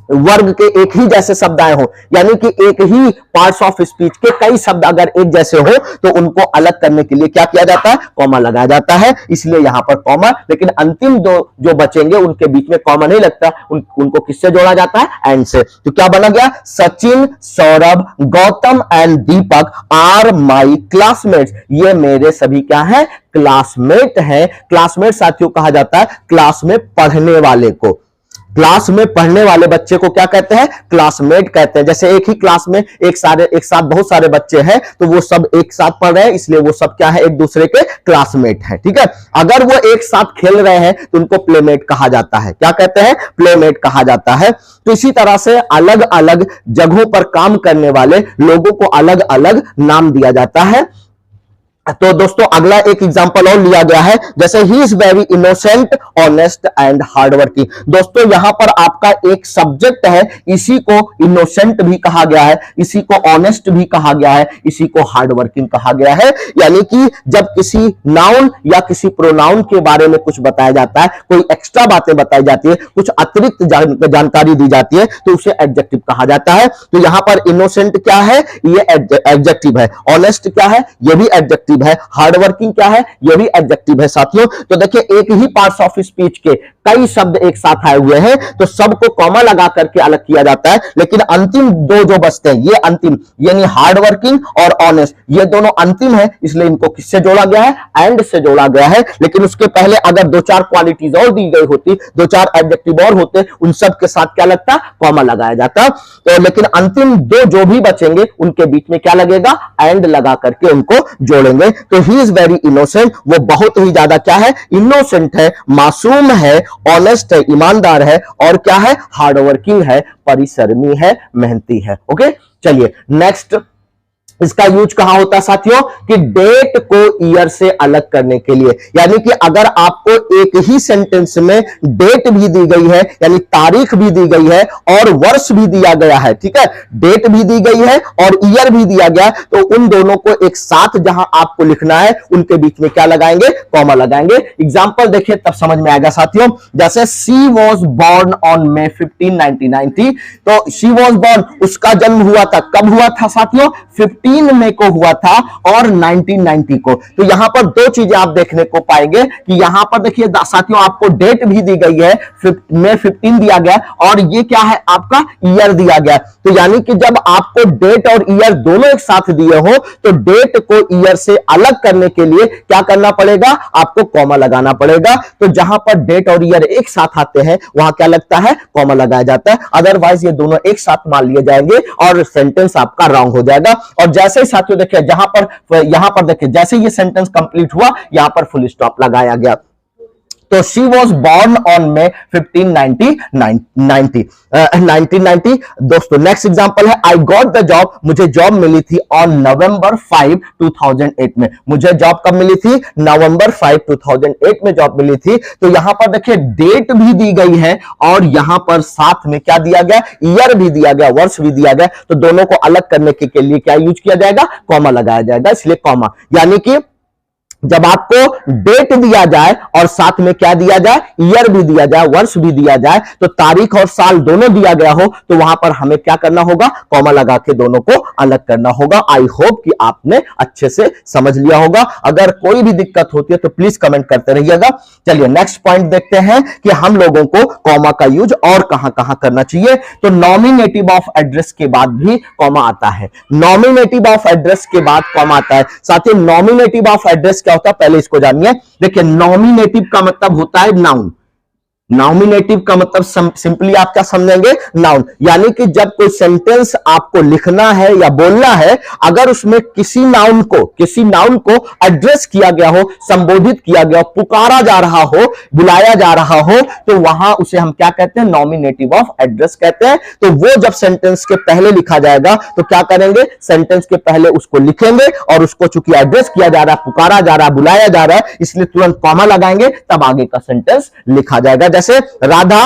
वर्ग के एक ही जैसे शब्द आए हो, यानी कि एक ही पार्ट्स ऑफ स्पीच के कई शब्द अगर एक जैसे हो तो उनको अलग करने के लिए क्या किया जाता है, कॉमा लगाया जाता है, इसलिए यहां पर कॉमा। लेकिन अंतिम दो जो बचेंगे उनके बीच में कॉमा नहीं लगता, उनको किससे जोड़ा जाता है, एंड से। तो क्या बना गया, Sachin, Saurabh, Gautam and Deepak are my classmates, ये मेरे सभी क्या है, क्लासमेट है। क्लासमेट साथियों कहा जाता है क्लास में पढ़ने वाले को, क्लास में पढ़ने वाले बच्चे को क्या कहते हैं, क्लासमेट कहते हैं। जैसे एक ही क्लास में एक साथ बहुत सारे बच्चे हैं तो वो सब एक साथ पढ़ रहे हैं, इसलिए वो सब क्या है, एक दूसरे के क्लासमेट हैं, ठीक है। अगर वो एक साथ खेल रहे हैं तो उनको प्लेमेट कहा जाता है, क्या कहते हैं, प्लेमेट कहा जाता है। तो इसी तरह से अलग अलग जगहों पर काम करने वाले लोगों को अलग अलग नाम दिया जाता है। तो दोस्तों अगला एक एग्जांपल और लिया गया है, जैसे he is very innocent, honest and hard working. दोस्तों यहां पर आपका एक सब्जेक्ट है, इसी को इनोसेंट भी कहा गया है, इसी को ऑनेस्ट भी कहा गया है, इसी को हार्ड वर्किंग कहा गया है। यानी कि जब किसी नाउन या किसी प्रोनाउन के बारे में कुछ बताया जाता है, कोई एक्स्ट्रा बातें बताई जाती है, कुछ अतिरिक्त जानकारी दी जाती है, तो उसे एडजेक्टिव कहा जाता है। तो यहां पर इनोसेंट क्या है, ये एडजेक्टिव है, ऑनेस्ट क्या है, ये भी एडजेक्टिव है, हार्ड वर्किंग क्या है, ये भी एडजेक्टिव है साथियों। तो देखिए एक ही पार्ट्स ऑफ स्पीच के कई शब्द एक साथ आए हुए हैं तो सबको कॉमा लगा करके अलग किया जाता है, लेकिन अंतिम दो जो बचते हैं, ये अंतिम यानी हार्ड वर्किंग और ऑनेस्ट, ये दोनों अंतिम है, इसलिए इनको किससे जोड़ा गया है, एंड से जोड़ा गया है। लेकिन उसके पहले अगर 2-4 क्वालिटीज और दी गई होती, 2-4 एडजेक्टिव और होते, उन सब के साथ क्या लगता, कॉमा लगाया जाता। तो लेकिन अंतिम दो जो भी बचेंगे उनके बीच में क्या लगेगा, एंड लगा करके उनको जोड़ेंगे। तो ही इज वेरी इनोसेंट, वो बहुत ही ज्यादा क्या है, इनोसेंट है, मासूम है, ऑनेस्ट है, ईमानदार है, और क्या है, हार्ड वर्किंग है, परिश्रमी है, मेहनती है। ओके चलिए नेक्स्ट, इसका यूज कहां होता है साथियों, कि डेट को ईयर से अलग करने के लिए। यानी कि अगर आपको एक ही सेंटेंस में डेट भी दी गई है, यानी तारीख भी दी गई है और वर्ष भी दिया गया है, ठीक है, डेट भी दी गई है और ईयर भी दिया गया, तो उन दोनों को एक साथ जहां आपको लिखना है उनके बीच में क्या लगाएंगे, कॉमा लगाएंगे। एग्जांपल देखिए तब समझ में आएगा साथियों। जैसे she was born on May 15, 1990, तो शी वॉज बॉर्न, उसका जन्म हुआ था, कब हुआ था साथियों, 15 मई को हुआ था और 1990 को। तो यहां पर दो चीजें आप देखने को पाएंगे कि यहां पर देखिए साथियों आपको डेट भी दी गई है, May 15 दिया गया, और ये क्या है, आपका ईयर दिया गया। तो यानी कि जब आपको डेट और ईयर दोनों एक साथ दिए हो तो डेट को ईयर से अलग करने के लिए क्या करना पड़ेगा, आपको कॉमा लगाना पड़ेगा। तो जहां पर डेट और ईयर एक साथ आते हैं वहां क्या लगता है, कॉमा लगाया जाता है, अदरवाइज ये दोनों एक साथ मान लिए जाएंगे और सेंटेंस आपका रॉन्ग हो जाएगा। और जैसे ही साथियों देखिए यहां पर देखिए जैसे ये सेंटेंस कंप्लीट हुआ यहां पर फुल स्टॉप लगाया गया। तो she was born on May 1990। दोस्तों नेक्स्ट एग्जांपल है आई गॉट द जॉब, मुझे जॉब मिली थी ऑन नवंबर 5 2008 में। मुझे जॉब कब मिली थी? नवंबर 5 2008 में जॉब मिली थी। तो यहां पर देखिए डेट भी दी गई है और यहां पर साथ में क्या दिया गया? ईयर भी दिया गया, वर्ष भी दिया गया। तो दोनों को अलग करने के लिए क्या यूज किया जाएगा? कॉमा लगाया जाएगा, इसलिए कॉमा। यानी कि जब आपको डेट दिया जाए और साथ में क्या दिया जाए? ईयर भी दिया जाए, वर्ष भी दिया जाए, तो तारीख और साल दोनों दिया गया हो तो वहां पर हमें क्या करना होगा? कॉमा लगा के दोनों को अलग करना होगा। आई होप कि आपने अच्छे से समझ लिया होगा। अगर कोई भी दिक्कत होती है तो प्लीज कमेंट करते रहिएगा। चलिए नेक्स्ट पॉइंट देखते हैं कि हम लोगों को कॉमा का यूज और कहां कहां करना चाहिए। तो नॉमिनेटिव ऑफ एड्रेस के बाद भी कॉमा आता है। नॉमिनेटिव ऑफ एड्रेस के बाद कॉमा आता है। साथियों नॉमिनेटिव ऑफ एड्रेस क्या होता है पहले इसको जानिए। देखिए नॉमिनेटिव का मतलब होता है नाउन। नॉमिनेटिव का मतलब सिंपली आप क्या समझेंगे? नाउन। यानी कि जब कोई सेंटेंस आपको लिखना है या बोलना है, अगर उसमें किसी नाउन को एड्रेस किया गया हो, संबोधित किया गया हो, पुकारा जा रहा हो, बुलाया जा रहा हो, तो वहां उसे हम क्या कहते हैं? नॉमिनेटिव ऑफ एड्रेस कहते हैं। तो वो जब सेंटेंस के पहले लिखा जाएगा तो क्या करेंगे? सेंटेंस के पहले उसको लिखेंगे और उसको चूंकि एड्रेस किया जा रहा है, पुकारा जा रहा है, बुलाया जा रहा है, इसलिए तुरंत कॉमा लगाएंगे, तब आगे का सेंटेंस लिखा जाएगा। जैसे राधा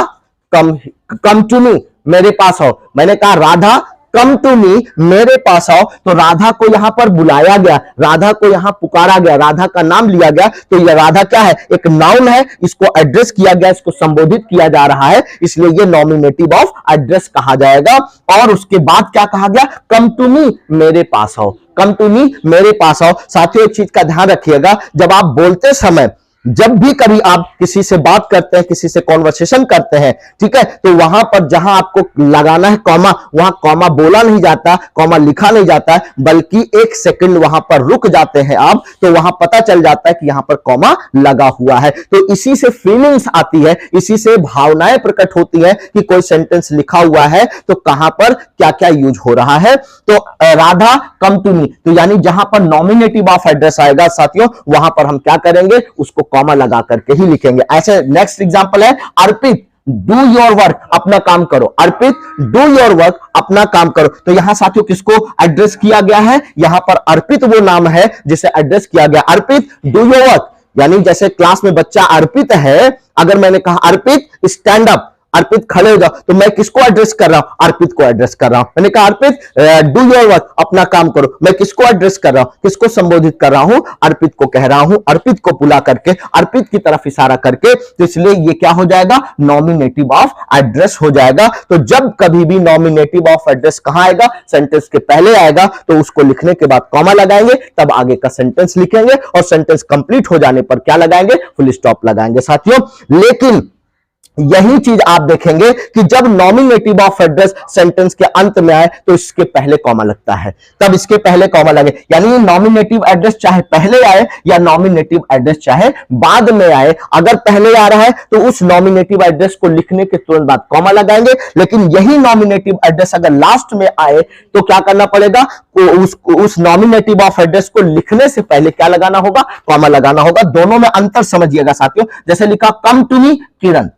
कम टू मी, मेरे पास आओ। मैंने कहा राधा कम टू मी, मेरे पास आओ। तो राधा को यहां पर बुलाया गया, राधा को यहां पुकारा गया, राधा का नाम लिया गया। तो यह राधा क्या है? एक नाउन है, इसको एड्रेस किया गया, इसको संबोधित किया जा रहा है, इसलिए यह नॉमिनेटिव ऑफ एड्रेस कहा जाएगा। और उसके बाद क्या कहा गया? कम टू मी, मेरे पास आओ। कम टू मी, मेरे पास आओ। साथियों एक चीज का ध्यान रखिएगा, जब आप बोलते समय, जब भी कभी आप किसी से बात करते हैं, किसी से कॉन्वर्सेशन करते हैं, ठीक है, तो वहां पर जहां आपको लगाना है कॉमा, वहां कॉमा बोला नहीं जाता, कॉमा लिखा नहीं जाता है, बल्कि एक सेकंड वहां पर रुक जाते हैं आप, तो वहां पता चल जाता है कि यहां पर कॉमा लगा हुआ है। तो इसी से फीलिंग्स आती है, इसी से भावनाएं प्रकट होती हैं कि कोई सेंटेंस लिखा हुआ है तो कहां पर क्या क्या यूज हो रहा है। तो राधा कम टू मी, तो यानी जहां पर नॉमिनेटिव ऑफ एड्रेस आएगा साथियों, वहां पर हम क्या करेंगे? उसको कॉमा लगा करके ही लिखेंगे। ऐसे नेक्स्ट एग्जांपल है अर्पित डू योर वर्क, अपना काम करो। अर्पित डू योर वर्क, अपना काम करो। तो यहां साथियों किसको एड्रेस किया गया है? यहां पर अर्पित वो नाम है जिसे एड्रेस किया गया। अर्पित डू योर वर्क, यानी जैसे क्लास में बच्चा अर्पित है, अगर मैंने कहा अर्पित स्टैंड अप, अर्पित खड़े हो जाओ, तो मैं किसको एड्रेस कर रहा हूं? अर्पित को एड्रेस कर रहा हूं। मैंने कहा अर्पित डू योर वर्क, अपना काम करो, मैं किसको एड्रेस कर रहा हूं? किसको संबोधित कर रहा हूं? अर्पित को कह रहा हूं, अर्पित को बुला करके, अर्पित की तरफ इशारा करके। तो इसलिए ये क्या हो जाएगा? नॉमिनेटिव ऑफ एड्रेस हो जाएगा। तो जब कभी भी नॉमिनेटिव ऑफ एड्रेस कहां आएगा? सेंटेंस के पहले आएगा, तो उसको लिखने के बाद कॉमा लगाएंगे, तब आगे का सेंटेंस लिखेंगे और सेंटेंस कंप्लीट हो जाने पर क्या लगाएंगे? फुल स्टॉप लगाएंगे साथियों। लेकिन यही चीज आप देखेंगे कि जब नॉमिनेटिव ऑफ एड्रेस सेंटेंस के अंत में आए तो इसके पहले कॉमा लगता है, तब इसके पहले कॉमा लगे। यानी नॉमिनेटिव एड्रेस चाहे पहले आए या नॉमिनेटिव एड्रेस चाहे बाद में आए, अगर पहले आ रहा है तो उस नॉमिनेटिव एड्रेस को लिखने के तुरंत बाद कॉमा लगाएंगे। लेकिन यही नॉमिनेटिव एड्रेस अगर लास्ट में आए तो क्या करना पड़ेगा? उस नॉमिनेटिव ऑफ एड्रेस को लिखने से पहले क्या लगाना होगा? कॉमा लगाना होगा। दोनों में अंतर समझिएगा साथियों। जैसे लिखा कम to me Kiran,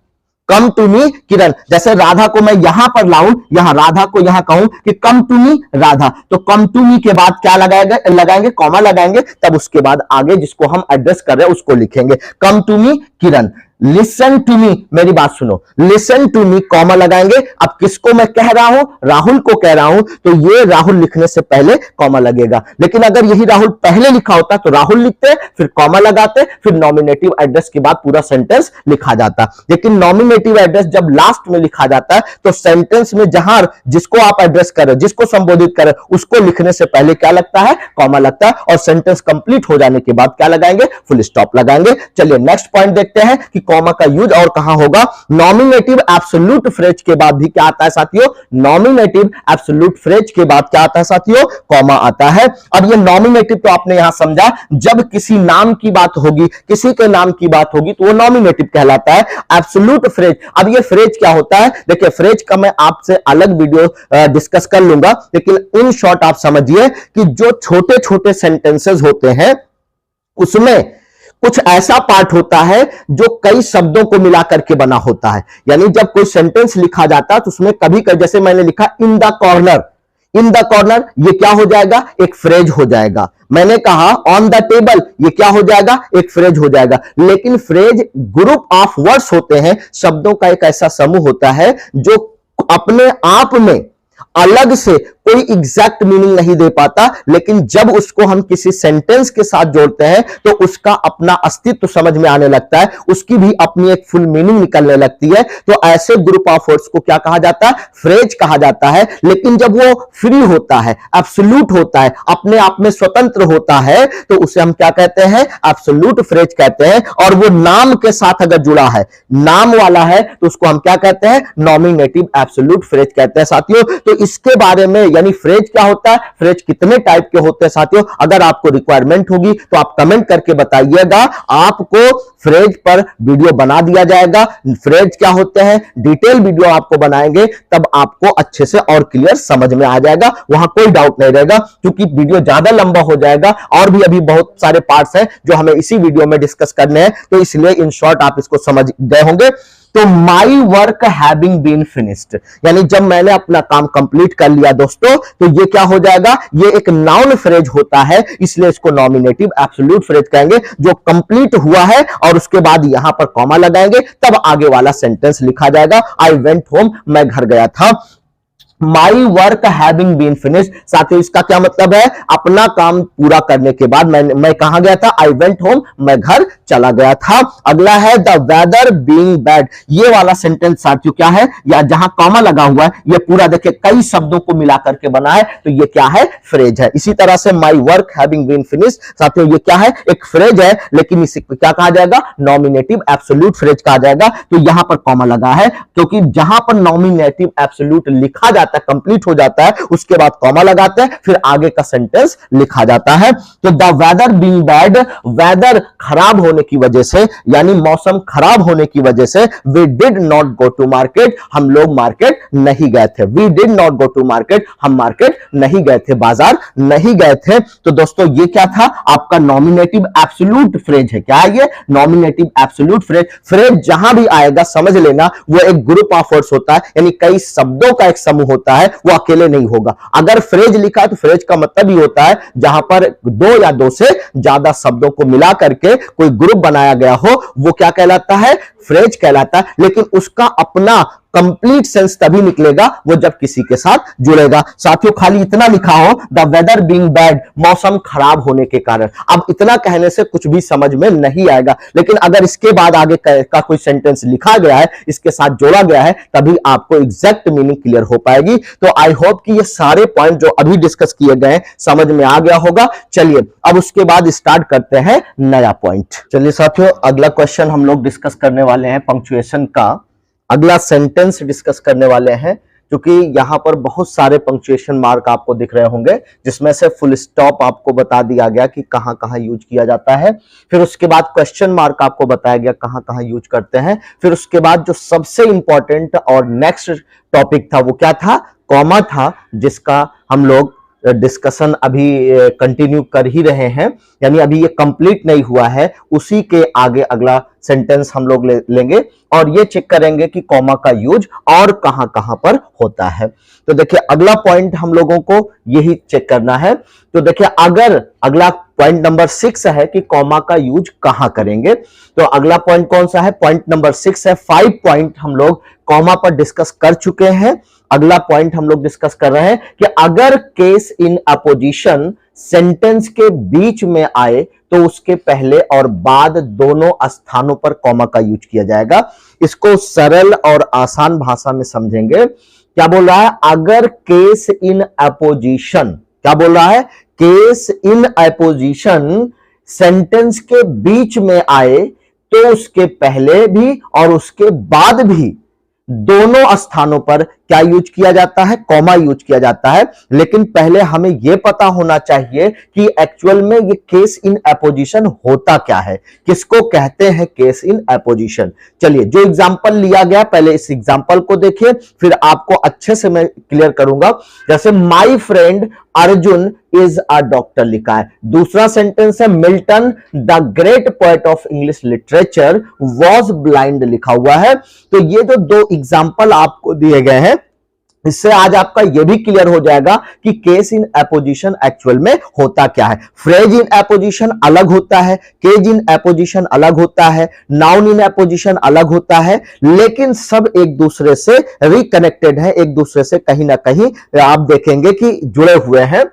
come to me किरण, जैसे राधा को मैं यहां पर लाऊं, यहां राधा को यहां कहूं कि कम टू मी राधा, तो कम टू मी के बाद क्या लगाएंगे? कॉमा लगाएंगे, तब उसके बाद आगे जिसको हम एड्रेस कर रहे हैं उसको लिखेंगे। Come to me Kiran, listen to me, मेरी बात सुनो, लिसन टू मी, कॉमा लगाएंगे। अब किसको मैं कह रहा हूं? राहुल को कह रहा हूं, तो ये राहुल लिखने से पहले कॉमा लगेगा। लेकिन अगर यही राहुल पहले लिखा होता तो राहुल लिखते, फिर कॉमा लगाते, फिर नॉमिनेटिव एड्रेस के बाद पूरा सेंटेंस लिखा जाता। लेकिन नॉमिनेटिव एड्रेस जब लास्ट में लिखा जाता है तो सेंटेंस में जहां जिसको आप एड्रेस कर रहे हो, जिसको संबोधित कर रहे हो, उसको लिखने से पहले क्या लगता है? कॉमा लगता है। और सेंटेंस कंप्लीट हो जाने के बाद क्या लगाएंगे? फुल स्टॉप लगाएंगे। चलिए नेक्स्ट पॉइंट देखते हैं कि कॉमा का यूज और कहां होगा? नॉमिनेटिव एब्सोल्यूट फ्रेज के बाद भी क्या आता है साथियों? नॉमिनेटिव एब्सोल्यूट फ्रेज के बाद क्या आता है साथियों? कॉमा आता है। अब ये नॉमिनेटिव तो आपने यहां समझा, जब किसी नाम की बात होगी, किसी के नाम की बात होगी तो वो नॉमिनेटिव कहलाता है। एब्सोल्यूट फ्रेज, अब ये फ्रेज क्या होता है? देखिए फ्रेज का मैं आपसे अलग वीडियो डिस्कस कर लूंगा, लेकिन इन शॉर्ट आप समझिए कि जो छोटे छोटे सेंटेंसेस होते हैं उसमें कुछ ऐसा पार्ट होता है जो कई शब्दों को मिलाकर के बना होता है। यानी जब कोई सेंटेंस लिखा जाता है तो उसमें कभी कभी, जैसे मैंने लिखा in the corner, in the corner, ये क्या हो जाएगा? एक फ्रेज हो जाएगा। मैंने कहा ऑन द टेबल, ये क्या हो जाएगा? एक फ्रेज हो जाएगा। लेकिन फ्रेज ग्रुप ऑफ वर्ड्स होते हैं, शब्दों का एक ऐसा समूह होता है जो अपने आप में अलग से कोई एग्जैक्ट मीनिंग नहीं दे पाता, लेकिन जब उसको हम किसी सेंटेंस के साथ जोड़ते हैं तो उसका अपना अस्तित्व समझ में आने लगता है, उसकी भी अपनी एक फुल मीनिंग निकलने लगती है। तो ऐसे ग्रुप ऑफ वर्ड्स को क्या कहा जाता है? फ्रेज कहा जाता है। लेकिन जब वो फ्री होता है, एब्सोल्यूट होता है, अपने आप में स्वतंत्र होता है, तो उसे हम क्या कहते हैं? एब्सोल्यूट फ्रेज कहते हैं। और वो नाम के साथ अगर जुड़ा है, नाम वाला है, तो उसको हम क्या कहते हैं? नॉमिनेटिव एब्सोल्यूट फ्रेज कहते हैं साथियों। तो इसके बारे में, यानी फ्रेज क्या होता है, फ्रेज कितने टाइप के होते हैं साथियों, अगर आपको रिक्वायरमेंट होगी तो आप कमेंट करके बताइएगा, आपको फ्रेज पर वीडियो बना दिया जाएगा। फ्रेज क्या होते हैं डिटेल वीडियो आपको बनाएंगे, तब आपको अच्छे से और क्लियर समझ में आ जाएगा, वहां कोई डाउट नहीं रहेगा। क्योंकि वीडियो ज्यादा लंबा हो जाएगा और भी अभी बहुत सारे पार्ट्स हैं जो हमें इसी वीडियो में डिस्कस करने हैं, तो इसलिए इन शॉर्ट आप इसको समझ गए होंगे। तो my work having been finished, यानी जब मैंने अपना काम कंप्लीट कर लिया दोस्तों, तो ये क्या हो जाएगा? ये एक नाउन फ्रेज होता है, इसलिए इसको नॉमिनेटिव एब्सोल्यूट फ्रेज कहेंगे। जो कंप्लीट हुआ है और उसके बाद यहां पर कॉमा लगाएंगे, तब आगे वाला सेंटेंस लिखा जाएगा। आई वेंट होम, मैं घर गया था। My work having been finished, साथियों इसका क्या मतलब है? अपना काम पूरा करने के बाद मैं कहां गया था? आई वेंट होम, मैं घर चला गया था। अगला है द वेदर बीइंग बैड, ये वाला सेंटेंस साथियों क्या है? या जहां कॉमा लगा हुआ है, ये पूरा देखिए कई शब्दों को मिलाकर के बना है, तो ये क्या है? फ्रेज है। इसी तरह से my work having been finished, साथियों ये क्या है? एक फ्रेज है, लेकिन इसे क्या कहा जाएगा? नॉमिनेटिव एब्सोल्यूट फ्रेज कहा जाएगा। तो यहां पर कॉमा लगा है क्योंकि जहां पर नॉमिनेटिव एब्सोल्यूट लिखा जाता है, कंप्लीट हो जाता है, उसके बाद कॉमा लगाते हैं, फिर आगे का सेंटेंस लिखा जाता है। तो the weather being bad, weather खराब होने की वजह से, यानी मौसम खराब होने की वजह से, we did not go to market, हम लोग मार्केट नहीं गए थे। We did not go to market, हम मार्केट नहीं गए थे, बाजार नहीं गए थे। तो दोस्तों ये क्या था? आपका नॉमिनेटिव एब्सोल्यूट फ्रेज है। क्या है ये? Nominative absolute phrase. फ्रेज जहां भी आएगा समझ लेना वो एक ग्रुप ऑफ वर्ड्स होता है, यानी कई शब्दों का एक समूह होता है, वो अकेले नहीं होगा। अगर फ्रेज लिखा है तो फ्रेज का मतलब ही होता है जहां पर दो या दो से ज्यादा शब्दों को मिला करके कोई ग्रुप बनाया गया हो, वो क्या कहलाता है? फ्रेज कहलाता है। लेकिन उसका अपना कंप्लीट सेंस तभी निकलेगा वो जब किसी के साथ जुड़ेगा। साथियों खाली इतना लिखा हो द वेदर बीइंग बैड, मौसम खराब होने के कारण, अब इतना कहने से कुछ भी समझ में नहीं आएगा। लेकिन अगर इसके बाद आगे का कोई सेंटेंस लिखा गया है, इसके साथ जोड़ा गया है, तभी आपको एग्जैक्ट मीनिंग क्लियर हो पाएगी। तो आई होप कि ये सारे पॉइंट जो अभी डिस्कस किए गए समझ में आ गया होगा। चलिए अब उसके बाद स्टार्ट करते हैं नया पॉइंट। चलिए साथियों अगला क्वेश्चन हम लोग डिस्कस करने वाले हैं पंक्चुएशन का। अगला सेंटेंस डिस्कस करने वाले हैं, क्योंकि यहां पर बहुत सारे पंक्चुएशन मार्क आपको दिख रहे होंगे, जिसमें से फुल स्टॉप आपको बता दिया गया कि कहां कहां यूज किया जाता है। फिर उसके बाद क्वेश्चन मार्क आपको बताया गया कहां कहां यूज करते हैं। फिर उसके बाद जो सबसे इंपॉर्टेंट और नेक्स्ट टॉपिक था वो क्या था? कॉमा था, जिसका हम लोग डिस्कशन अभी कंटिन्यू कर ही रहे हैं, यानी अभी ये कंप्लीट नहीं हुआ है। उसी के आगे अगला सेंटेंस हम लोग लेंगे और ये चेक करेंगे कि कॉमा का यूज और कहां कहां पर होता है। तो देखिए अगला पॉइंट हम लोगों को यही चेक करना है। तो देखिए अगर अगला पॉइंट नंबर 6 है कि कॉमा का यूज कहां करेंगे, तो अगला पॉइंट कौन सा है? पॉइंट नंबर 6 है। 5 पॉइंट हम लोग कॉमा पर डिस्कस कर चुके हैं। अगला पॉइंट हम लोग डिस्कस कर रहे हैं कि अगर केस इन अपोजिशन सेंटेंस के बीच में आए तो उसके पहले और बाद दोनों स्थानों पर कॉमा का यूज किया जाएगा। इसको सरल और आसान भाषा में समझेंगे। क्या बोल रहा है? अगर केस इन अपोजिशन, क्या बोल रहा है? केस इन अपोजिशन सेंटेंस के बीच में आए तो उसके पहले भी और उसके बाद भी दोनों स्थानों पर क्या यूज किया जाता है, कॉमा यूज किया जाता है। लेकिन पहले हमें यह पता होना चाहिए कि एक्चुअल में ये केस इन एपोजिशन होता क्या है, किसको कहते हैं केस इन एपोजिशन। चलिए, जो एग्जांपल लिया गया पहले इस एग्जांपल को देखिए, फिर आपको अच्छे से मैं क्लियर करूंगा। जैसे my friend Arjun is a doctor लिखा है, दूसरा सेंटेंस है Milton the great poet of English literature was blind लिखा हुआ है। तो ये जो दो एग्जाम्पल आपको दिए गए हैं, इससे आज आपका यह भी क्लियर हो जाएगा कि केस इन एपोजिशन एक्चुअल में होता क्या है। फ्रेज इन एपोजिशन अलग होता है, केज इन एपोजिशन अलग होता है, नाउन इन एपोजिशन अलग होता है, लेकिन सब एक दूसरे से रिकनेक्टेड है, एक दूसरे से कहीं ना कहीं आप देखेंगे कि जुड़े हुए हैं।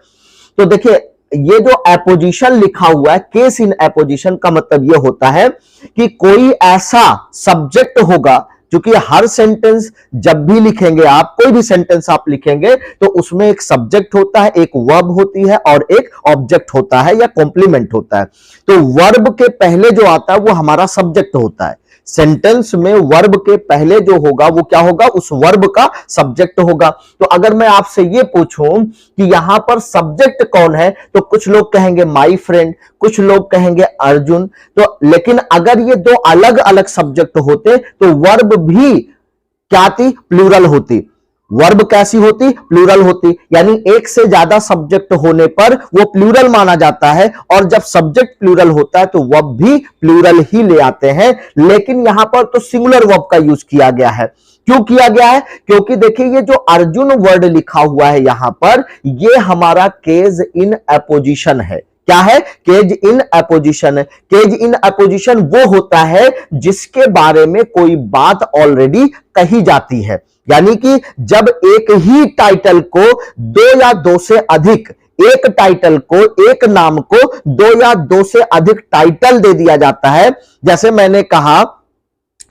तो देखिए, ये जो एपोजिशन लिखा हुआ है, केस इन एपोजिशन का मतलब यह होता है कि कोई ऐसा सब्जेक्ट होगा, क्योंकि हर सेंटेंस जब भी लिखेंगे आप, कोई भी सेंटेंस आप लिखेंगे तो उसमें एक सब्जेक्ट होता है, एक वर्ब होती है और एक ऑब्जेक्ट होता है या कॉम्प्लीमेंट होता है। तो वर्ब के पहले जो आता है वो हमारा सब्जेक्ट होता है। सेंटेंस में वर्ब के पहले जो होगा वो क्या होगा, उस वर्ब का सब्जेक्ट होगा। तो अगर मैं आपसे ये पूछूं कि यहां पर सब्जेक्ट कौन है, तो कुछ लोग कहेंगे माय फ्रेंड, कुछ लोग कहेंगे अर्जुन। तो लेकिन अगर ये दो अलग अलग सब्जेक्ट होते तो वर्ब भी क्या थी, प्लूरल होती। वर्ब कैसी होती, प्लूरल होती, यानी एक से ज्यादा सब्जेक्ट होने पर वो प्लूरल माना जाता है, और जब सब्जेक्ट प्लूरल होता है तो वर्ब भी प्लूरल ही ले आते हैं। लेकिन यहां पर तो सिंगुलर वर्ब का यूज किया गया है। क्यों किया गया है, क्योंकि देखिए ये जो अर्जुन वर्ड लिखा हुआ है यहां पर, ये हमारा केज इन एपोजिशन है। क्या है, केज इन एपोजिशन है। केज इन एपोजिशन वो होता है जिसके बारे में कोई बात ऑलरेडी कही जाती है, यानी कि जब एक ही टाइटल को दो या दो से अधिक, एक टाइटल को, एक नाम को दो या दो से अधिक टाइटल दे दिया जाता है। जैसे मैंने कहा,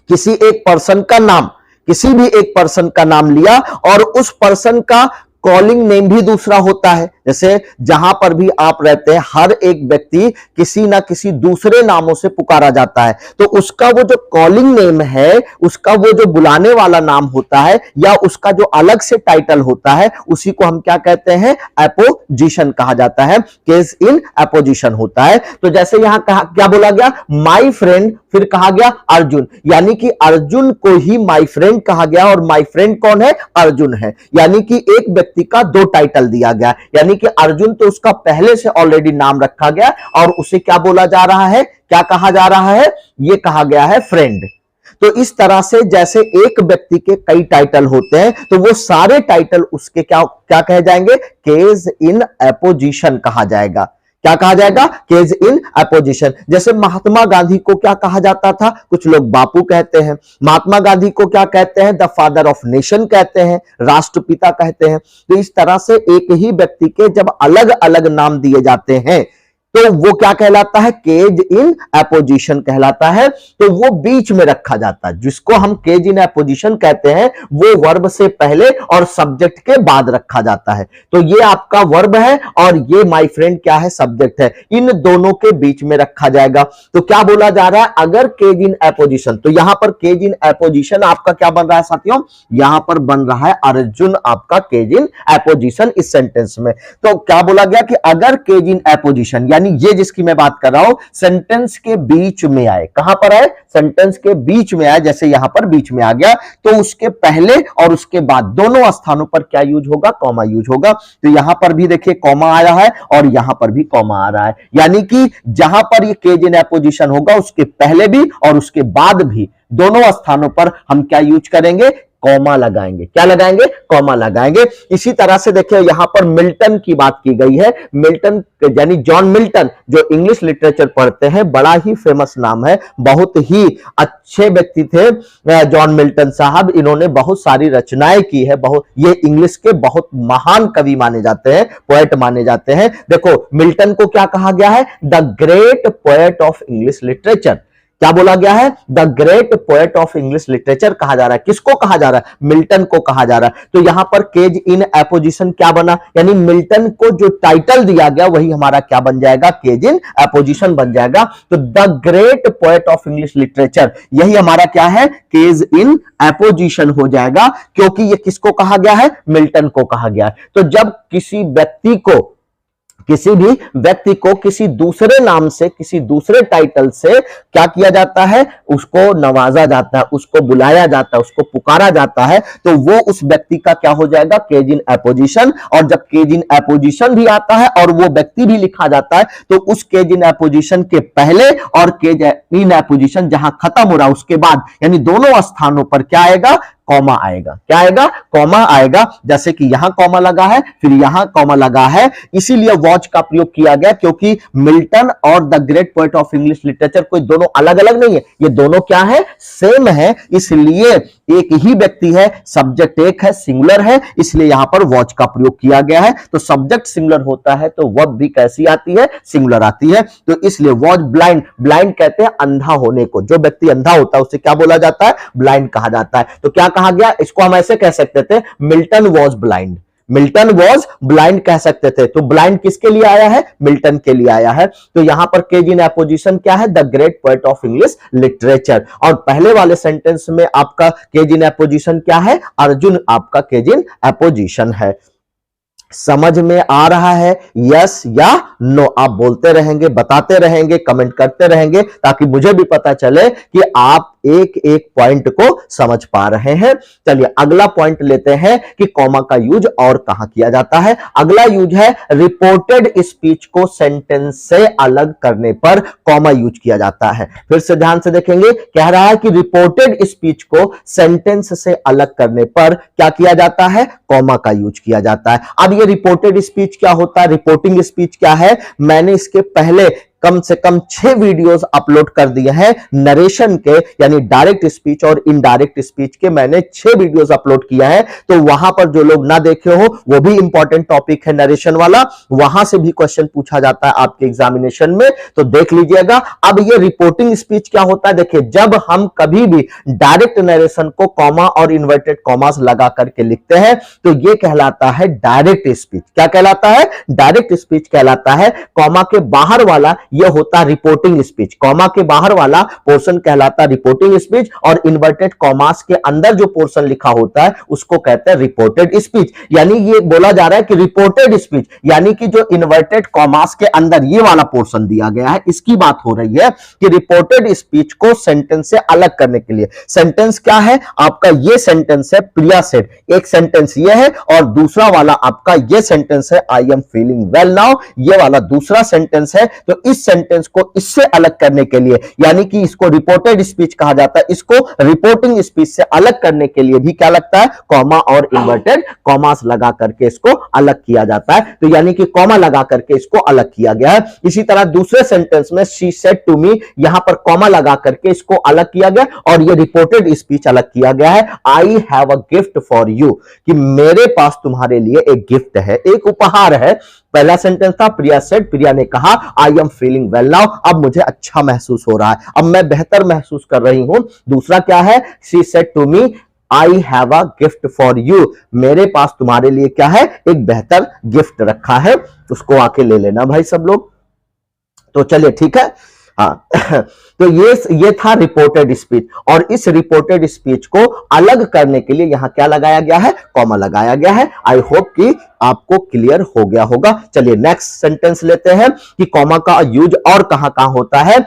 किसी एक पर्सन का नाम, किसी भी एक पर्सन का नाम लिया और उस पर्सन का कॉलिंग नेम भी दूसरा होता है। जैसे जहां पर भी आप रहते हैं, हर एक व्यक्ति किसी ना किसी दूसरे नामों से पुकारा जाता है, तो उसका वो जो कॉलिंग नेम है, उसका वो जो बुलाने वाला नाम होता है, या उसका जो अलग से टाइटल होता है, उसी को हम क्या कहते हैं, एपोजिशन कहा जाता है, केस इन एपोजिशन होता है। तो जैसे यहां कहा, क्या बोला गया, माय फ्रेंड, फिर कहा गया अर्जुन, यानी कि अर्जुन को ही माय फ्रेंड कहा गया, और माय फ्रेंड कौन है, अर्जुन है। यानी कि एक व्यक्ति का दो टाइटल दिया गया, यानी कि अर्जुन तो उसका पहले से ऑलरेडी नाम रखा गया, और उसे क्या बोला जा रहा है, क्या कहा जा रहा है, यह कहा गया है फ्रेंड। तो इस तरह से जैसे एक व्यक्ति के कई टाइटल होते हैं, तो वो सारे टाइटल उसके क्या क्या कहे जाएंगे, केस इन एपोजिशन कहा जाएगा। क्या कहा जाएगा, केस इन एपोजिशन। जैसे महात्मा गांधी को क्या कहा जाता था, कुछ लोग बापू कहते हैं, महात्मा गांधी को क्या कहते हैं, द फादर ऑफ नेशन कहते हैं, राष्ट्रपिता कहते हैं। तो इस तरह से एक ही व्यक्ति के जब अलग अलग नाम दिए जाते हैं तो वो क्या कहलाता है, केज इन एपोजिशन कहलाता है। तो वो बीच में रखा जाता है, जिसको हम केज इन एपोजिशन कहते हैं, वो वर्ब से पहले और सब्जेक्ट के बाद रखा जाता है। तो ये आपका वर्ब है और ये माय फ्रेंड क्या है, सब्जेक्ट है, इन दोनों के बीच में रखा जाएगा। तो क्या बोला जा रहा है, अगर केज इन एपोजिशन, तो यहां पर केज इन एपोजिशन आपका क्या बन रहा है साथियों, यहां पर बन रहा है अर्जुन आपका केज इन एपोजिशन इस सेंटेंस में। तो क्या बोला गया कि अगर केज इन एपोजिशन, यानी ये जिसकी मैं बात कर रहा हूं, सेंटेंस के बीच में आए, कहां पर आए, सेंटेंस के बीच में आए, जैसे यहां पर बीच में आ गया, तो उसके पहले और उसके बाद दोनों स्थानों पर क्या यूज होगा, कॉमा यूज होगा। तो यहां पर भी देखिए कॉमा आया है और यहां पर भी कॉमा आ रहा है, यानी कि जहां पर ये केज इन एपोजिशन होगा उसके पहले भी और उसके बाद भी दोनों स्थानों पर हम क्या यूज करेंगे, कॉमा लगाएंगे। क्या लगाएंगे, कॉमा लगाएंगे। इसी तरह से देखिए यहां पर मिल्टन की बात की गई है। मिल्टन यानी जॉन मिल्टन, जो इंग्लिश लिटरेचर पढ़ते हैं, बड़ा ही फेमस नाम है, बहुत ही अच्छे व्यक्ति थे जॉन मिल्टन साहब। इन्होंने बहुत सारी रचनाएं की है, बहुत, ये इंग्लिश के बहुत महान कवि माने जाते हैं, पोएट माने जाते हैं। देखो मिल्टन को क्या कहा गया है, the great poet of English literature. क्या बोला गया है? The great poet of English literature कहा जा रहा है। किसको कहा जा रहा है? मिल्टन को कहा जा रहा है। तो यहां पर केज इन एपोजिशन क्या बना, यानी मिल्टन को जो टाइटल दिया गया वही हमारा क्या बन जाएगा? केज इन एपोजिशन बन जाएगा। तो the great poet of English literature यही हमारा क्या है? केज इन एपोजिशन हो जाएगा, क्योंकि ये किसको कहा गया है? मिल्टन को कहा गया है। तो जब किसी भी व्यक्ति को किसी दूसरे नाम से, किसी दूसरे टाइटल से क्या किया जाता है? उसको नवाजा जाता है, उसको बुलाया जाता है, उसको पुकारा जाता है, तो वो उस व्यक्ति का क्या हो जाएगा? केज इन एपोजिशन। और जब केज इन एपोजिशन भी आता है और वो व्यक्ति भी लिखा जाता है, तो उस केज इन एपोजिशन के पहले और केज इन एपोजिशन जहां खत्म हो रहा है उसके बाद, यानी दोनों स्थानों पर क्या आएगा? कॉमा आएगा। क्या आएगा? कॉमा आएगा। जैसे कि यहां कॉमा लगा है, फिर यहां कॉमा लगा है, इसीलिए वॉच का प्रयोग किया गया, क्योंकि मिल्टन और the great poet of English literature कोई दोनों अलग अलग नहीं है, ये दोनों क्या है? सेम है। इसलिए एक ही व्यक्ति है, सब्जेक्ट एक है, सिंगुलर है, इसलिए यहां पर वॉच का प्रयोग किया गया है। तो सब्जेक्ट सिंगुलर होता है तो वर्ब भी कैसी आती है? सिंगुलर आती है। तो इसलिए वॉच ब्लाइंड, ब्लाइंड कहते हैं अंधा होने को। जो व्यक्ति अंधा होता है उसे क्या बोला जाता है? ब्लाइंड कहा जाता है। तो क्या कहा गया? इसको हम ऐसे कह सकते थे, Milton was blind. Milton was blind कह सकते थे। तो ब्लाइंड किसके लिए आया है? मिल्टन के लिए आया है। तो यहां पर केज इन एपोजिशन क्या है? The great poet of English literature. और पहले वाले सेंटेंस में आपका केज इन एपोजिशन क्या है? अर्जुन आपका केज इन एपोजिशन है। समझ में आ रहा है? यस या नो आप बोलते रहेंगे, बताते रहेंगे, कमेंट करते रहेंगे, ताकि मुझे भी पता चले कि आप एक एक पॉइंट को समझ पा रहे हैं। चलिए अगला पॉइंट लेते हैं कि कॉमा का यूज और कहां किया जाता है। अगला यूज है रिपोर्टेड स्पीच को सेंटेंस से अलग करने पर कॉमा यूज किया जाता है। फिर से ध्यान से देखेंगे, कह रहा है कि रिपोर्टेड स्पीच को सेंटेंस से अलग करने पर क्या किया जाता है? कॉमा का यूज किया जाता है। अब ये रिपोर्टेड स्पीच क्या होता है? रिपोर्टिंग स्पीच क्या है? मैंने इसके पहले कम से कम 6 वीडियोस अपलोड कर दिए हैं नरेशन के, यानी डायरेक्ट स्पीच और इनडायरेक्ट स्पीच के मैंने 6 वीडियोस अपलोड किया है। तो वहां पर जो लोग ना देखे हो, वो भी इंपॉर्टेंट टॉपिक है नरेशन वाला, वहां से भी क्वेश्चन पूछा जाता है आपके एग्जामिनेशन में, तो देख लीजिएगा। अब ये रिपोर्टिंग स्पीच क्या होता है? देखिए, जब हम कभी भी डायरेक्ट नरेशन को कॉमा और इन्वर्टेड कॉमास लगा करके लिखते हैं तो ये कहलाता है डायरेक्ट स्पीच। क्या कहलाता है? डायरेक्ट स्पीच कहलाता है। कॉमा के बाहर वाला यह होता है रिपोर्टिंग स्पीच। कॉमा के बाहर वाला पोर्शन कहलाता है रिपोर्टिंग स्पीच, और इन्वर्टेड कॉमास के अंदर जो पोर्शन लिखा होता है उसको कहते हैं रिपोर्टेड स्पीच। यानी ये बोला जा रहा है कि रिपोर्टेड स्पीच यानी कि जो इन्वर्टेड कॉमास के अंदर ये वाला पोर्शन दिया गया है, इसकी बात हो रही है कि रिपोर्टेड स्पीच को सेंटेंस से अलग करने के लिए। सेंटेंस क्या है आपका? ये सेंटेंस है प्रिया सेड, एक सेंटेंस ये है, और दूसरा वाला आपका ये सेंटेंस है I am feeling well now, ये वाला दूसरा सेंटेंस है। तो इस सेंटेंस को इससे अलग करने के लिए, यानी कि इसको रिपोर्टेड स्पीच कहा जाता है, इसको रिपोर्टिंग स्पीच से अलग करने के लिए भी क्या लगता है? कॉमा और इन्वर्टेड कॉमास लगा करके इसको अलग किया जाता है। तो यानी कि कॉमा लगा करके इसको अलग किया गया है। इसी तरह दूसरे सेंटेंस में शी सेड टू मी, यहां पर कॉमा लगा करके इसको अलग किया गया और ये रिपोर्टेड स्पीच अलग किया गया है। आई have a gift for you, कि मेरे पास तुम्हारे लिए एक गिफ्ट है, एक उपहार है। पहला सेंटेंस था प्रिया सेड, प्रिया ने कहा I am feeling well now, अब मुझे अच्छा महसूस हो रहा है, अब मैं बेहतर महसूस कर रही हूं। दूसरा क्या है? She said to me I have a gift for you, मेरे पास तुम्हारे लिए क्या है? एक बेहतर गिफ्ट रखा है, उसको आके ले लेना भाई सब लोग। तो चलिए ठीक है। हाँ तो ये था रिपोर्टेड स्पीच, और इस रिपोर्टेड स्पीच को अलग करने के लिए यहां क्या लगाया गया है? कॉमा लगाया गया है। आई होप कि आपको क्लियर हो गया होगा। चलिए नेक्स्ट सेंटेंस लेते हैं कि कॉमा का यूज और कहां होता है।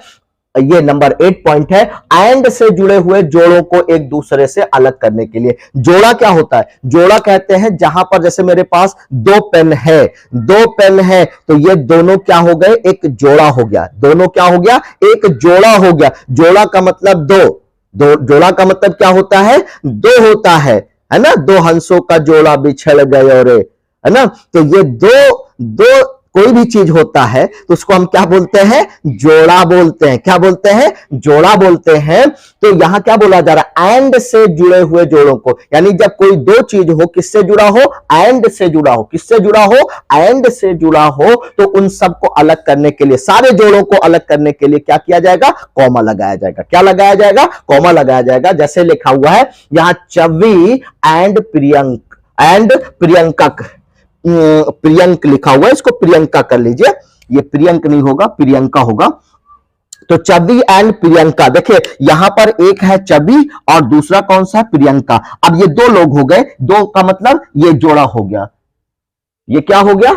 ये नंबर 8 पॉइंट है, एंड से जुड़े हुए जोड़ों को एक दूसरे से अलग करने के लिए। जोड़ा क्या होता है? जोड़ा कहते हैं जहां पर जैसे मेरे पास 2 पेन है, 2 पेन है, तो ये दोनों क्या हो गए? एक जोड़ा हो गया। दोनों क्या हो गया? एक जोड़ा हो गया। जोड़ा का मतलब दो, जोड़ा का मतलब क्या होता है? 2 होता है ना? 2 हंसों का जोड़ा बिछड़ गए रे, है ना? तो ये दो कोई भी चीज होता है तो उसको हम क्या बोलते हैं, जोड़ा बोलते हैं। क्या बोलते हैं, जोड़ा बोलते हैं। तो यहां क्या बोला जा रहा है, एंड से जुड़े हुए जोड़ों को, यानी जब कोई दो चीज हो, किससे जुड़ा हो, एंड से जुड़ा हो। किससे जुड़ा हो, एंड से जुड़ा हो, तो उन सबको अलग करने के लिए, सारे जोड़ों को अलग करने के लिए क्या किया जाएगा, कॉमा लगाया जाएगा। क्या लगाया जाएगा, कॉमा लगाया जाएगा। जैसे लिखा हुआ है यहां, चवी एंड प्रियंका, प्रियंक लिखा हुआ है, इसको प्रियंका कर लीजिए। ये प्रियंक नहीं होगा, प्रियंका होगा। तो चबी एंड प्रियंका, देखिए यहां पर एक है चबी और दूसरा कौन सा, प्रियंका। अब ये दो लोग हो गए, दो का मतलब ये जोड़ा हो गया। ये क्या हो गया,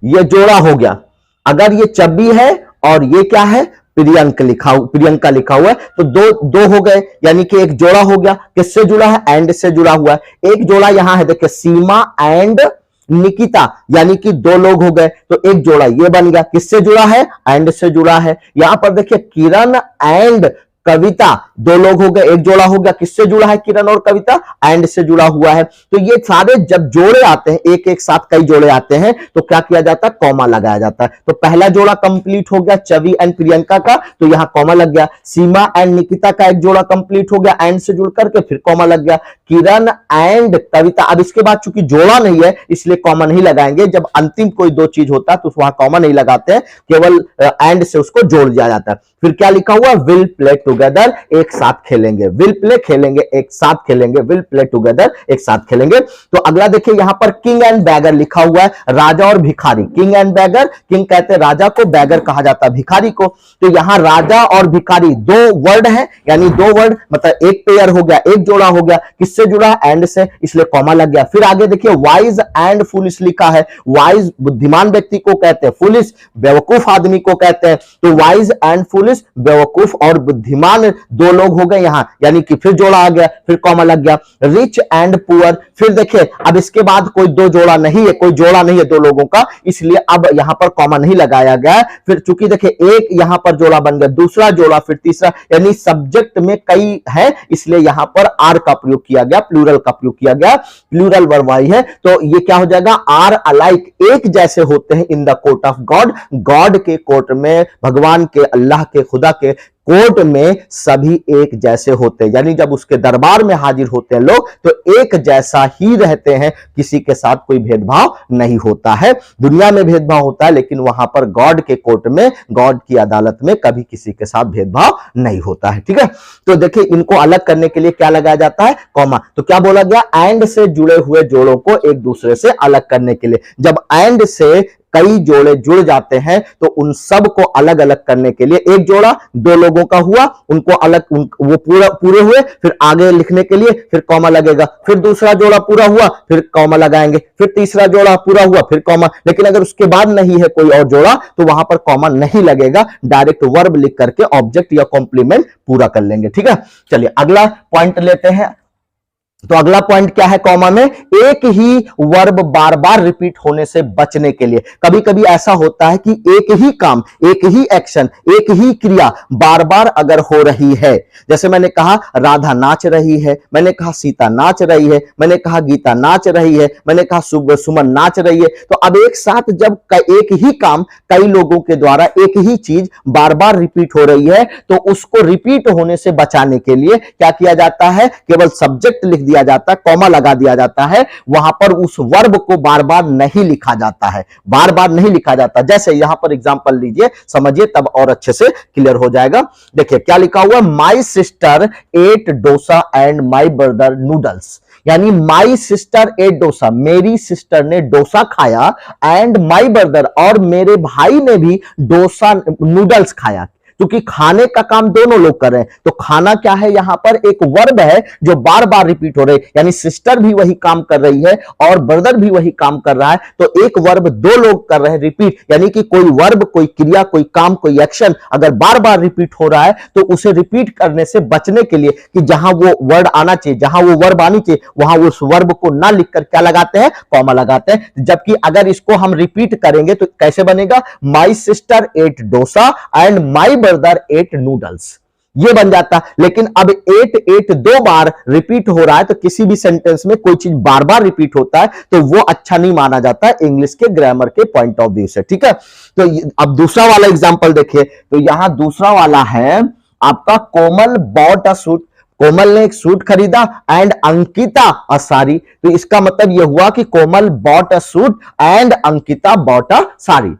ये जोड़ा हो गया। अगर ये चबी है और ये क्या है, प्रियंका लिखा हुआ है, तो दो हो गए, यानी कि एक जोड़ा हो गया। किससे जुड़ा है, एंड से जुड़ा हुआ है। एक जोड़ा यहां है, देखिए सीमा एंड निकिता, यानी कि दो लोग हो गए, तो एक जोड़ा ये बन गया। किससे जुड़ा है, एंड से जुड़ा है। यहां पर देखिए किरण एंड कविता, दो लोग हो गए, एक जोड़ा हो गया। किससे जुड़ा है, किरण और कविता, एंड से जुड़ा हुआ है। तो ये सारे जब जोड़े आते हैं, एक एक साथ कई जोड़े आते हैं, तो क्या किया जाता है, कॉमा लगाया जाता है। तो पहला जोड़ा कंप्लीट हो गया चवी एंड प्रियंका का, तो यहां कॉमा लग गया। सीमा एंड निकिता का एक जोड़ा कंप्लीट हो गया, एंड से जुड़ करके फिर कॉमा लग गया। किरण एंड कविता, अब इसके बाद चूंकि जोड़ा नहीं है इसलिए कॉमा नहीं लगाएंगे। जब अंतिम कोई दो चीज होता है तो वहां कॉमा नहीं लगाते हैं, केवल एंड से उसको जोड़ दिया जाता है। फिर क्या लिखा हुआ, विल प्ले टुगेदर, एक साथ खेलेंगे। विल प्ले खेलेंगे, एक साथ खेलेंगे। विल प्ले टुगेदर, एक साथ खेलेंगे। तो अगला देखिए यहां पर किंग एंड बैगर लिखा हुआ है, राजा और भिखारी। किंग एंड बैगर, किंग कहते हैं राजा को, बैगर कहा जाता है भिखारी को। तो यहां राजा और भिखारी दो वर्ड है, यानी दो वर्ड मतलब एक पेयर हो गया, एक जोड़ा हो गया। किससे जुड़ा है, एंड से, इसलिए कॉमा लग गया। फिर आगे देखिए वाइज एंड फुलिश लिखा है। वाइज बुद्धिमान व्यक्ति को कहते हैं, फुलिश बेवकूफ आदमी को कहते हैं। तो वाइज एंड फुलिश, बेवकूफ और बुद्धिमान दो लोग हो गए यहां, यानी कि फिर जोड़ा आ गया, फिर कॉमा लग गया। रिच एंड पुअर, फिर देखिए अब इसके बाद कोई दो जोड़ा नहीं है, कोई जोड़ा नहीं है दो लोगों का, इसलिए अब यहां पर कॉमा नहीं लगाया गया। फिर चूंकि देखिए एक यहां पर जोड़ा बन गया, दूसरा जोड़ा, फिर तीसरा, यानी सब्जेक्ट में कई है, इसलिए यहां पर आर का प्रयोग किया गया, प्लूरल का प्रयोग किया गया। प्लूरल वर्ब आई है, तो ये क्या हो जाएगा, आर अलाइक, एक जैसे होते हैं in the court of God, God के कोर्ट में, भगवान के, अल्लाह के, खुदा के कोर्ट में सभी एक जैसे होते हैं। यानी जब उसके दरबार में हाजिर होते हैं लोग तो एक जैसा ही रहते हैं, किसी के साथ कोई भेदभाव नहीं होता है। दुनिया में भेदभाव होता है लेकिन वहां पर गॉड के कोर्ट में, गॉड की अदालत में कभी किसी के साथ भेदभाव नहीं होता है। ठीक है, तो देखिए इनको अलग करने के लिए क्या लगाया जाता है, कॉमा। तो क्या बोला गया, एंड से जुड़े हुए जोड़ों को एक दूसरे से अलग करने के लिए। जब एंड से कई जोड़े जुड़ जाते हैं तो उन सब को अलग अलग करने के लिए, एक जोड़ा दो लोगों का हुआ, उनको अलग, वो पूरे हुए, फिर आगे लिखने के लिए फिर कॉमा लगेगा। फिर दूसरा जोड़ा पूरा हुआ, फिर कॉमा लगाएंगे। फिर तीसरा जोड़ा पूरा हुआ, फिर कॉमा। लेकिन अगर उसके बाद नहीं है कोई और जोड़ा तो वहां पर कॉमा नहीं लगेगा, डायरेक्ट वर्ब लिख करके ऑब्जेक्ट या कॉम्प्लीमेंट पूरा कर लेंगे। ठीक है, चलिए अगला पॉइंट लेते हैं। तो अगला पॉइंट क्या है, कॉमा में एक ही वर्ब बार बार रिपीट होने से बचने के लिए। कभी कभी ऐसा होता है कि एक ही काम, एक ही एक्शन, एक ही क्रिया बार बार अगर हो रही है, जैसे मैंने कहा राधा नाच रही है, मैंने कहा सीता नाच रही है, मैंने कहा गीता नाच रही है, मैंने कहा सुमन नाच रही है। तो अब एक साथ जब एक ही काम कई लोगों के द्वारा एक ही चीज बार बार रिपीट हो रही है तो उसको रिपीट होने से बचाने के लिए क्या किया जाता है, केवल सब्जेक्ट लिख दिया जाता है, कॉमा लगा दिया जाता है। वहां पर उस वर्ब को बार बार नहीं लिखा जाता है, बार बार नहीं लिखा जाता। जैसे यहां पर एग्जांपल लीजिए, समझिए तब और अच्छे से क्लियर हो जाएगा। देखिए क्या लिखा हुआ, my sister ate dosa and my brother noodles. यानी माई सिस्टर एट डोसा, मेरी सिस्टर ने डोसा खाया, एंड माई ब्रदर, और मेरे भाई ने भी डोसा नूडल्स खाया। क्योंकि खाने का काम दोनों लोग कर रहे हैं, तो खाना क्या है, यहां पर एक वर्ब है जो बार बार रिपीट हो रही है। यानी सिस्टर भी वही काम कर रही है और ब्रदर भी वही काम कर रहा है, तो एक वर्ब दो लोग कर रहे हैं रिपीट। यानी कि कोई वर्ब, कोई क्रिया, कोई काम, कोई एक्शन अगर बार बार रिपीट हो रहा है तो उसे रिपीट करने से बचने के लिए कि जहां वो वर्ड आना चाहिए, जहां वो वर्ब आनी चाहिए, वहां उस वर्ब को ना लिखकर क्या लगाते हैं, कॉमा लगाते हैं। जबकि अगर इसको हम रिपीट करेंगे तो कैसे बनेगा, my sister ate dosa and my brother ate noodles. ये बन जाता। लेकिन अब एट एट दो बार रिपीट हो रहा है, तो किसी भी सेंटेंस में कोई चीज बार बार रिपीट होता है तो वो अच्छा नहीं माना जाता है इंग्लिश के ग्रामर के पॉइंट ऑफ व्यू से, ठीक है। तो अब दूसरा वाला एग्जांपल देखिए, तो यहां दूसरा वाला है आपका कोमल बॉट अ सूट। कोमल ने एक सूट खरीदा एंड अंकिता अ साड़ी। तो इसका मतलब यह हुआ कि Komal bought a suit and Ankita bought a sari.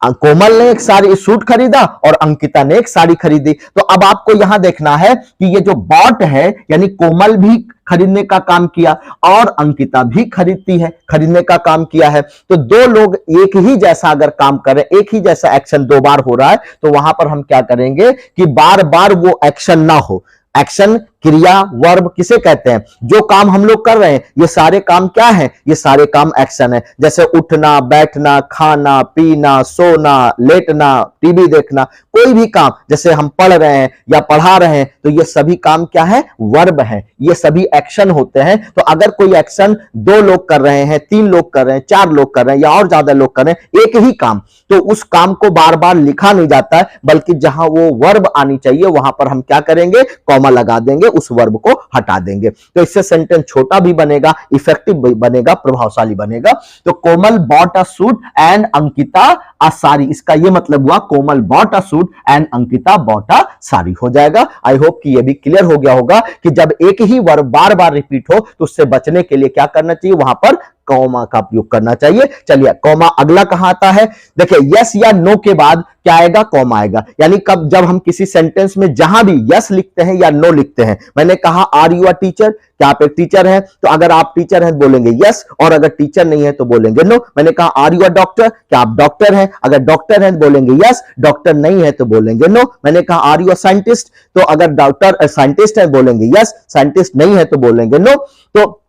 Komal ने एक साड़ी सूट खरीदा और अंकिता ने एक साड़ी खरीदी। तो अब आपको यहां देखना है कि ये जो बॉट है, यानी कोमल भी खरीदने का काम किया और अंकिता भी खरीदती है, खरीदने का काम किया है। तो दो लोग एक ही जैसा अगर काम करें, एक ही जैसा एक्शन दो बार हो रहा है, तो वहां पर हम क्या करेंगे कि बार बार वो एक्शन ना हो। एक्शन, क्रिया, वर्ब किसे कहते हैं? जो काम हम लोग कर रहे हैं ये सारे काम क्या है? ये सारे काम एक्शन है। जैसे उठना, बैठना, खाना, पीना, सोना, लेटना, टीवी देखना, कोई भी काम, जैसे हम पढ़ रहे हैं या पढ़ा रहे हैं, तो ये सभी काम क्या है? वर्ब है। ये सभी एक्शन होते हैं। तो अगर कोई एक्शन दो लोग कर रहे हैं, तीन लोग कर रहे हैं, चार लोग कर रहे हैं या और ज्यादा लोग कर रहे हैं एक ही काम, तो उस काम को बार बार लिखा नहीं जाता है, बल्कि जहां वो वर्ब आनी चाहिए वहां पर हम क्या करेंगे? कॉमा लगा देंगे, उस वर्ब को हटा देंगे। तो इससे सेंटेंस छोटा भी बनेगा, इफेक्टिव भी बनेगा, प्रभावशाली बनेगा। तो Komal bought a suit and Ankita a sari, इसका यह मतलब हुआ Komal bought a suit and Ankita bought a sari हो जाएगा। आई होप कि यह भी क्लियर हो गया होगा कि जब एक ही वर्ब बार बार रिपीट हो तो उससे बचने के लिए क्या करना चाहिए? वहां पर कॉमा का उपयोग करना चाहिए। चलिए, कॉमा अगला कहां आता है? देखिए, यस या नो के बाद क्या आएगा? कॉमा आएगा। यानी कब? जब हम किसी सेंटेंस में जहां भी यस लिखते हैं या नो लिखते हैं। मैंने कहा आर यू अ टीचर, क्या आप एक टीचर हैं? तो अगर आप टीचर हैं बोलेंगे यस, और अगर टीचर नहीं है तो बोलेंगे नो। मैंने कहा आर यू अ डॉक्टर, क्या आप डॉक्टर हैं? अगर डॉक्टर हैं बोलेंगे यस, डॉक्टर नहीं है तो बोलेंगे नो। मैंने कहा आर यू अ साइंटिस्ट, तो अगर डॉक्टर साइंटिस्ट है बोलेंगे यस, साइंटिस्ट नहीं है तो बोलेंगे नो। तो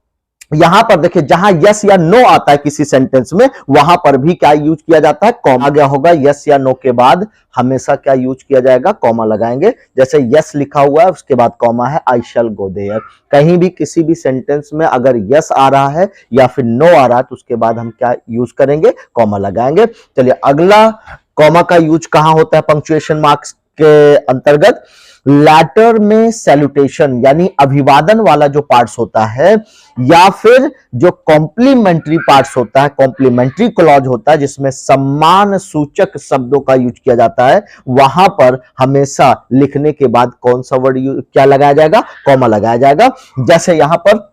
यहां पर देखिए, जहां यस या नो आता है किसी सेंटेंस में, वहां पर भी क्या यूज किया जाता है? कॉमा। आ गया होगा यस या नो के बाद हमेशा क्या यूज किया जाएगा? कॉमा लगाएंगे। जैसे यस लिखा हुआ है उसके बाद कॉमा है, आई शैल गो देयर। कहीं भी किसी भी सेंटेंस में अगर यस आ रहा है या फिर नो आ रहा है तो उसके बाद हम क्या यूज करेंगे? कॉमा लगाएंगे। चलिए, अगला कॉमा का यूज कहां होता है पंक्चुएशन मार्क्स के अंतर्गत? लैटर में सैल्यूटेशन यानी अभिवादन वाला जो पार्ट्स होता है, या फिर जो कॉम्प्लीमेंट्री पार्ट्स होता है, कॉम्प्लीमेंट्री क्लॉज होता है जिसमें सम्मान सूचक शब्दों का यूज किया जाता है, वहां पर हमेशा लिखने के बाद कौन सा वर्ड क्या लगाया जाएगा? कॉमा लगाया जाएगा। जैसे यहां पर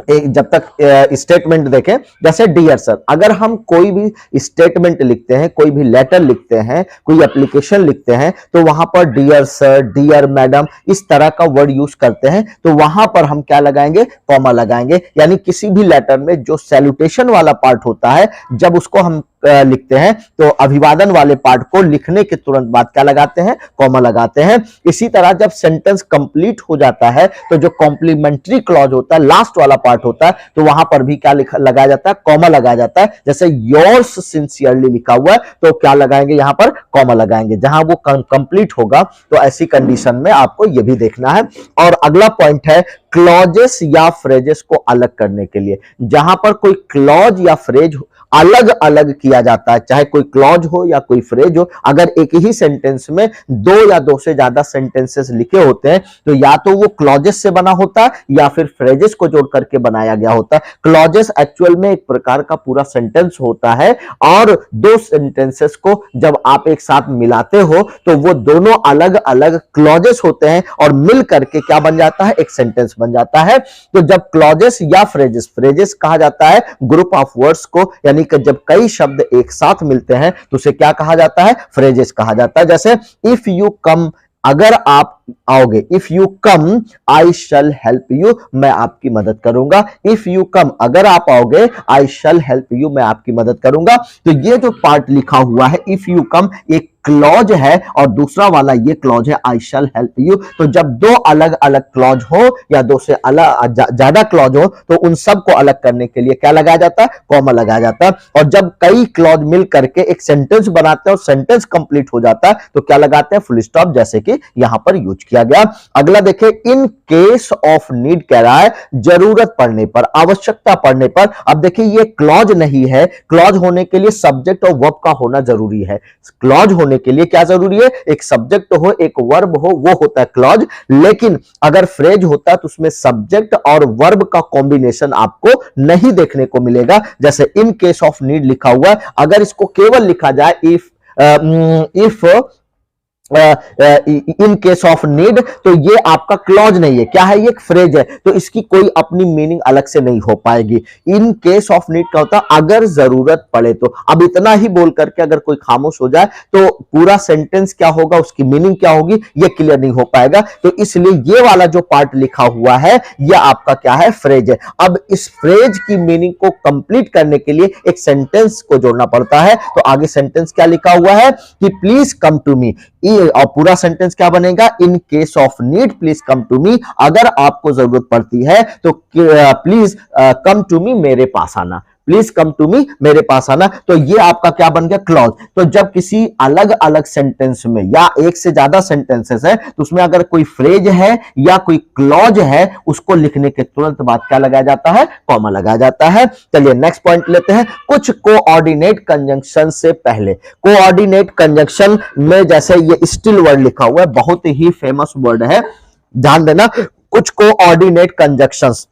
जब तक स्टेटमेंट देखें, जैसे डियर सर, अगर हम कोई भी स्टेटमेंट लिखते हैं, कोई भी लेटर लिखते हैं, कोई एप्लीकेशन लिखते हैं, तो वहां पर डियर सर, डियर मैडम इस तरह का वर्ड यूज करते हैं, तो वहां पर हम क्या लगाएंगे? कॉमा लगाएंगे। यानी किसी भी लेटर में जो सैल्यूटेशन वाला पार्ट होता है, जब उसको हम लिखते हैं तो अभिवादन वाले पार्ट को लिखने के तुरंत बाद क्या लगाते हैं? कॉमा लगाते हैं। इसी तरह जब सेंटेंस कंप्लीट हो जाता है तो जो कॉम्प्लीमेंट्री क्लॉज होता है, लास्ट वाला पार्ट होता है, तो वहां पर भी क्या लगाया जाता है? कॉमा लगाया जाता है। जैसे योर्स सिंसियरली लिखा हुआ है तो क्या लगाएंगे? यहां पर कॉमा लगाएंगे। जहां वो कंप्लीट होगा तो ऐसी कंडीशन में आपको यह भी देखना है। और अगला पॉइंट है क्लॉजेस या फ्रेजेस को अलग करने के लिए। जहां पर कोई क्लॉज या फ्रेज अलग अलग किया जाता है, चाहे कोई क्लॉज हो या कोई फ्रेज हो, अगर एक ही सेंटेंस में दो या दो से ज्यादा सेंटेंसेस लिखे होते हैं तो या तो वो क्लॉजेस से बना होता है या फिर फ्रेजेस को जोड़ करके बनाया गया होता है। क्लॉजेस एक्चुअल में एक प्रकार का पूरा सेंटेंस होता है और दो सेंटेंसेस को जब आप एक साथ मिलाते हो तो वो दोनों अलग अलग क्लॉजेस होते हैं और मिल करके क्या बन जाता है? एक सेंटेंस बन जाता है। तो जब क्लॉजेस या फ्रेजेस, फ्रेजेस कहा जाता है ग्रुप ऑफ वर्ड्स को, यानी कि जब कई शब्द एक साथ मिलते हैं तो उसे क्या कहा जाता है? फ्रेजेस कहा जाता है। जैसे इफ यू कम, अगर आप आओगे, if you come I shell help you, मैं आपकी मदद करूंगा। इफ यू कम, अगर आप आओगे, आई शैल हेल्प यू, मैं आपकी मदद करूंगा। तो ये जो पार्ट लिखा हुआ है इफ यू कम, एक क्लॉज है और दूसरा वाला ये क्लॉज है आई शैल हेल्प यू। तो जब दो अलग अलग क्लॉज हो या दो से अलग ज्यादा क्लॉज हो तो उन सब को अलग करने के लिए क्या लगाया जाता है? कॉमा लगाया जाता है। और जब कई क्लॉज मिल करके एक सेंटेंस बनाते हैं और सेंटेंस कंप्लीट हो जाता है तो क्या लगाते हैं? फुल स्टॉप, जैसे कि यहां पर यूज किया गया। अगला देखिए, इन केस ऑफ नीड कह रहा है, जरूरत पड़ने पर, आवश्यकता पड़ने पर। अब देखिए ये क्लॉज नहीं है, क्लॉज होने के लिए सब्जेक्ट और वर्ब का होना जरूरी है। क्लॉज होने होने के लिए क्या जरूरी है, एक सब्जेक्ट हो, एक वर्ब हो, वो होता है क्लॉज। लेकिन अगर फ्रेज होता है तो उसमें सब्जेक्ट और वर्ब का कॉम्बिनेशन आपको नहीं देखने को मिलेगा। जैसे इन केस ऑफ नीड लिखा हुआ है, अगर इसको केवल लिखा जाए if in case of need, तो ये आपका क्लॉज नहीं है, क्या है, ये एक फ्रेज है, तो इसकी कोई अपनी मीनिंग अलग से नहीं हो पाएगी। इन केस ऑफ नीड क्या होता है, अगर जरूरत पड़े तो। अब इतना ही बोल करके अगर कोई खामोश हो जाए तो पूरा सेंटेंस क्या होगा, उसकी मीनिंग क्या होगी, ये क्लियर नहीं हो पाएगा। तो इसलिए ये वाला जो पार्ट लिखा हुआ है ये आपका क्या है, फ्रेज है। अब इस फ्रेज की मीनिंग को कंप्लीट करने के लिए एक सेंटेंस को जोड़ना पड़ता है। तो आगे सेंटेंस क्या लिखा हुआ है कि प्लीज कम टू मी, और पूरा सेंटेंस क्या बनेगा, in case of need please come to me, अगर आपको जरूरत पड़ती है तो प्लीज कम टू मी, मेरे पास आना, प्लीज कम टू मी, मेरे पास आना। तो ये आपका क्या बन गया, क्लॉज। तो जब किसी अलग अलग सेंटेंस में या एक से ज्यादा सेंटेंसेस है तो उसमें अगर कोई फ्रेज है या कोई क्लॉज है, उसको लिखने के तुरंत बाद क्या लगाया जाता है, कॉमा लगाया जाता है। चलिए नेक्स्ट पॉइंट लेते हैं, कुछ कोऑर्डिनेट कंजंक्शन से पहले। कोऑर्डिनेट कंजंक्शन में जैसे ये स्टिल वर्ड लिखा हुआ है, बहुत ही फेमस वर्ड है, ध्यान देना। कुछ कोऑर्डिनेट कंजंक्शंस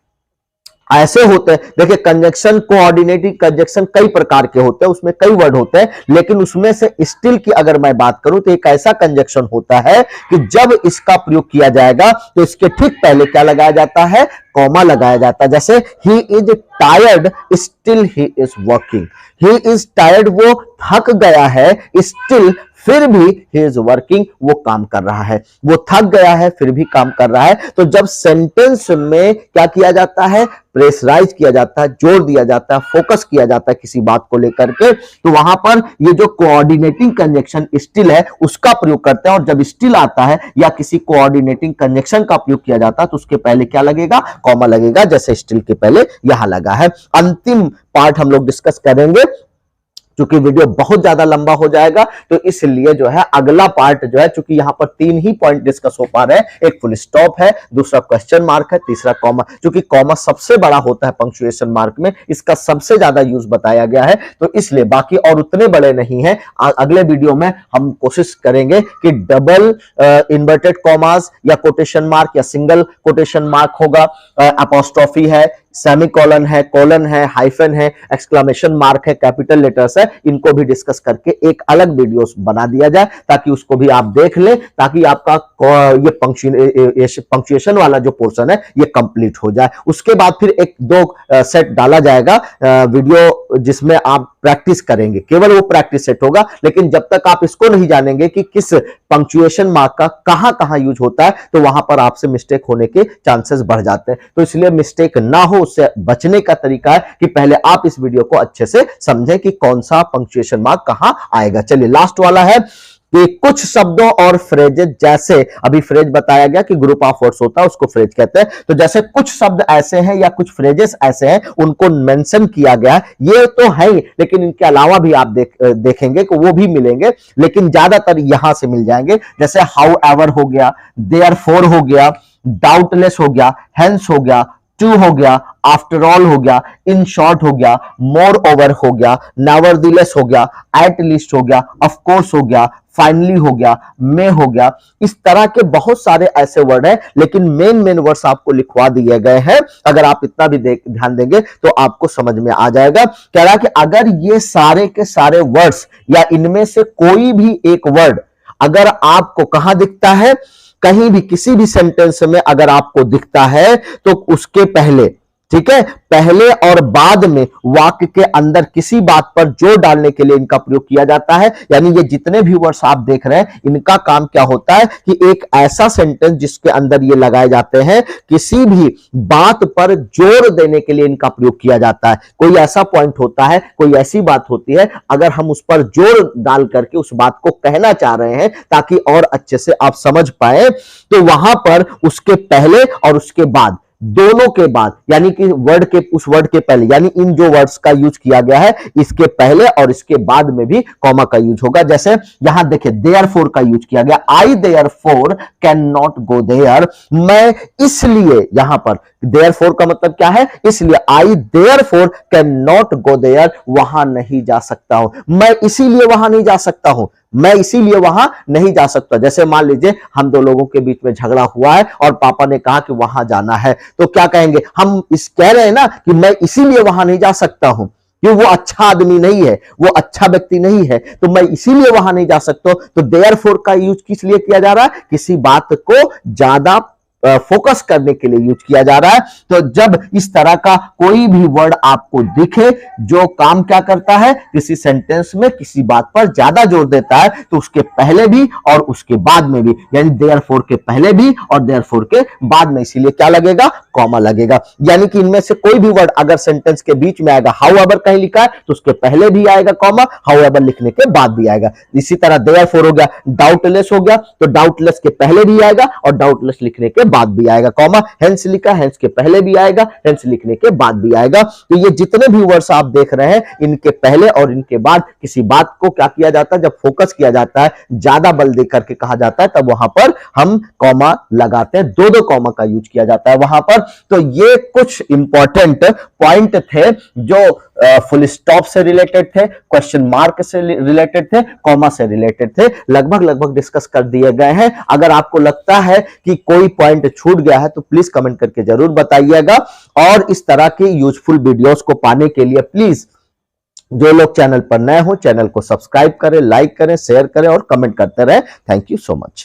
ऐसे होते हैं, देखिए कंजंक्शन, कोऑर्डिनेटिंग कंजंक्शन कई प्रकार के होते हैं, उसमें कई वर्ड होते हैं, लेकिन उसमें से स्टिल की अगर मैं बात करूं तो एक ऐसा कंजंक्शन होता है कि जब इसका प्रयोग किया जाएगा तो इसके ठीक पहले क्या लगाया जाता है, कॉमा लगाया जाता है। जैसे he is tired still he is working, he is tired, वो थक गया है, स्टिल फिर भी ही इज वर्किंग, वो काम कर रहा है, वो थक गया है फिर भी काम कर रहा है। तो जब सेंटेंस में क्या किया जाता है, प्रेशराइज किया जाता है, जोर दिया जाता है, फोकस किया जाता है किसी बात को लेकर के, तो वहां पर ये जो कोऑर्डिनेटिंग कंजंक्शन स्टिल है उसका प्रयोग करते हैं। और जब स्टिल आता है या किसी कोऑर्डिनेटिंग कंजंक्शन का प्रयोग किया जाता है तो उसके पहले क्या लगेगा, कॉमा लगेगा, जैसे स्टिल के पहले यहां लगा है। अंतिम पार्ट हम लोग डिस्कस करेंगे, चूंकि वीडियो बहुत ज्यादा लंबा हो जाएगा तो इसलिए जो है अगला पार्ट जो है, चूंकि यहां पर 3 ही पॉइंट डिस्कस हो पा रहे हैं, एक फुल स्टॉप है, दूसरा क्वेश्चन मार्क है, तीसरा कॉमा। चूंकि कॉमा सबसे बड़ा होता है पंक्चुएशन मार्क में, इसका सबसे ज्यादा यूज बताया गया है, तो इसलिए बाकी और उतने बड़े नहीं है। अगले वीडियो में हम कोशिश करेंगे कि डबल इन्वर्टेड कॉमास या कोटेशन मार्क या सिंगल कोटेशन मार्क होगा, अपोस्ट्रोफी है, सेमीकोलन है, कोलन है, हाइफन है, एक्सक्लेमेशन मार्क है, कैपिटल लेटर्स है, इनको भी डिस्कस करके एक अलग वीडियो बना दिया जाए ताकि उसको भी आप देख लें, ताकि आपका ये पंक्चुएशन वाला जो पोर्शन है ये कंप्लीट हो जाए। उसके बाद फिर एक दो सेट डाला जाएगा वीडियो जिसमें आप प्रैक्टिस करेंगे, केवल वो प्रैक्टिस सेट होगा। लेकिन जब तक आप इसको नहीं जानेंगे कि किस पंक्चुएशन मार्क का कहां कहां यूज होता है तो वहां पर आपसे मिस्टेक होने के चांसेस बढ़ जाते हैं। तो इसलिए मिस्टेक ना हो, उससे बचने का तरीका है कि पहले आप इस वीडियो को अच्छे से समझें कि कौन सा पंक्चुएशन मार्क कहां आएगा। चलिए लास्ट वाला है कि कुछ शब्दों और फ्रेजेस, जैसे अभी फ्रेज बताया गया कि ग्रुप ऑफ वर्ड्स होता है उसको फ्रेज कहते हैं, तो जैसे कुछ शब्द ऐसे हैं या कुछ फ्रेजेस ऐसे हैं उनको मेंशन किया गया है, ये तो है ही, लेकिन इनके अलावा भी आप देखेंगे कि वो भी मिलेंगे, लेकिन ज्यादातर यहां से मिल जाएंगे। जैसे हाउ एवर हो गया, देयरफॉर हो गया, डाउटलेस हो गया, हेंस हो गया, टू हो गया, आफ्टर ऑल हो गया, इन शॉर्ट हो गया, मोर ओवर हो गया, नेवरदलेस हो गया, एट लीस्ट हो गया, ऑफ कोर्स हो गया, फाइनली हो गया, में हो गया। इस तरह के बहुत सारे ऐसे वर्ड हैं, लेकिन मेन वर्ड्स आपको लिखवा दिए गए हैं। अगर आप इतना भी ध्यान देंगे तो आपको समझ में आ जाएगा। कह रहा है कि अगर ये सारे के सारे वर्ड्स या इनमें से कोई भी एक वर्ड अगर आपको कहां दिखता है, कहीं भी किसी भी सेंटेंस में अगर आपको दिखता है तो उसके पहले, ठीक है, पहले और बाद में वाक्य के अंदर किसी बात पर जोर डालने के लिए इनका प्रयोग किया जाता है। यानी ये जितने भी वर्ड्स आप देख रहे हैं इनका काम क्या होता है कि एक ऐसा सेंटेंस जिसके अंदर ये लगाए जाते हैं, किसी भी बात पर जोर देने के लिए इनका प्रयोग किया जाता है। कोई ऐसा पॉइंट होता है, कोई ऐसी बात होती है, अगर हम उस पर जोर डाल करके उस बात को कहना चाह रहे हैं ताकि और अच्छे से आप समझ पाए, तो वहां पर उसके पहले और उसके बाद, दोनों के बाद, यानी कि वर्ड के, उस वर्ड के पहले, यानी इन जो वर्ड्स का यूज किया गया है इसके पहले और इसके बाद में भी कॉमा का यूज होगा। जैसे यहां देखिए देयरफॉर का यूज किया गया, I therefore can not go there, मैं इसलिए यहां पर देयरफॉर का मतलब क्या है, इसलिए I therefore can not go there, वहां नहीं जा सकता हूं, मैं इसीलिए वहां नहीं जा सकता हूं, मैं इसीलिए वहां नहीं जा सकता। जैसे मान लीजिए हम दो लोगों के बीच में झगड़ा हुआ है और पापा ने कहा कि वहां जाना है, तो क्या कहेंगे हम, इस कह रहे हैं ना कि मैं इसीलिए वहां नहीं जा सकता हूं कि वो अच्छा आदमी नहीं है, वो अच्छा व्यक्ति नहीं है, तो मैं इसीलिए वहां नहीं जा सकता। तो देयरफॉर का यूज किस लिए किया जा रहा है, किसी बात को ज्यादा फोकस करने के लिए यूज किया जा रहा है। तो जब इस तरह का कोई भी वर्ड आपको दिखे जो काम क्या करता है, किसी सेंटेंस में किसी बात पर ज्यादा जोर देता है, तो उसके पहले भी और उसके बाद में भी, यानी देयरफॉर के पहले भी और देयरफॉर के बाद में, इसीलिए क्या लगेगा, कॉमा लगेगा। यानी कि इनमें से कोई भी वर्ड अगर सेंटेंस के बीच में आएगा, हाउएवर कहीं लिखा है तो उसके पहले भी आएगा कॉमा, हाउएवर लिखने के बाद भी आएगा। इसी तरह देयरफॉर हो गया, डाउटलेस हो गया तो डाउटलेस के पहले भी आएगा और डाउटलेस लिखने के बाद भी आएगा कॉमा, हेंस लिखा, हेंस के पहले भी आएगा, हेंस लिखने के बाद भी आएगा। तो ये जितने भी वर्ड्स आप देख रहे हैं, इनके पहले और इनके बाद किसी बात को क्या किया जाता है, जब फोकस किया जाता है, ज्यादा बल देकर के कहा जाता है, तब वहां पर हम कॉमा लगाते हैं, दो दो कॉमा का यूज किया जाता है वहां पर। तो ये कुछ इंपॉर्टेंट पॉइंट थे जो फुल स्टॉप से रिलेटेड थे, क्वेश्चन मार्क से रिलेटेड थे, कॉमा से रिलेटेड थे, लगभग डिस्कस कर दिए गए हैं। अगर आपको लगता है कि कोई पॉइंट छूट गया है तो प्लीज कमेंट करके जरूर बताइएगा। और इस तरह के यूजफुल वीडियोस को पाने के लिए प्लीज जो लोग चैनल पर नए हो, चैनल को सब्सक्राइब करें, लाइक करें, शेयर करें और कमेंट करते रहें। Thank you so much.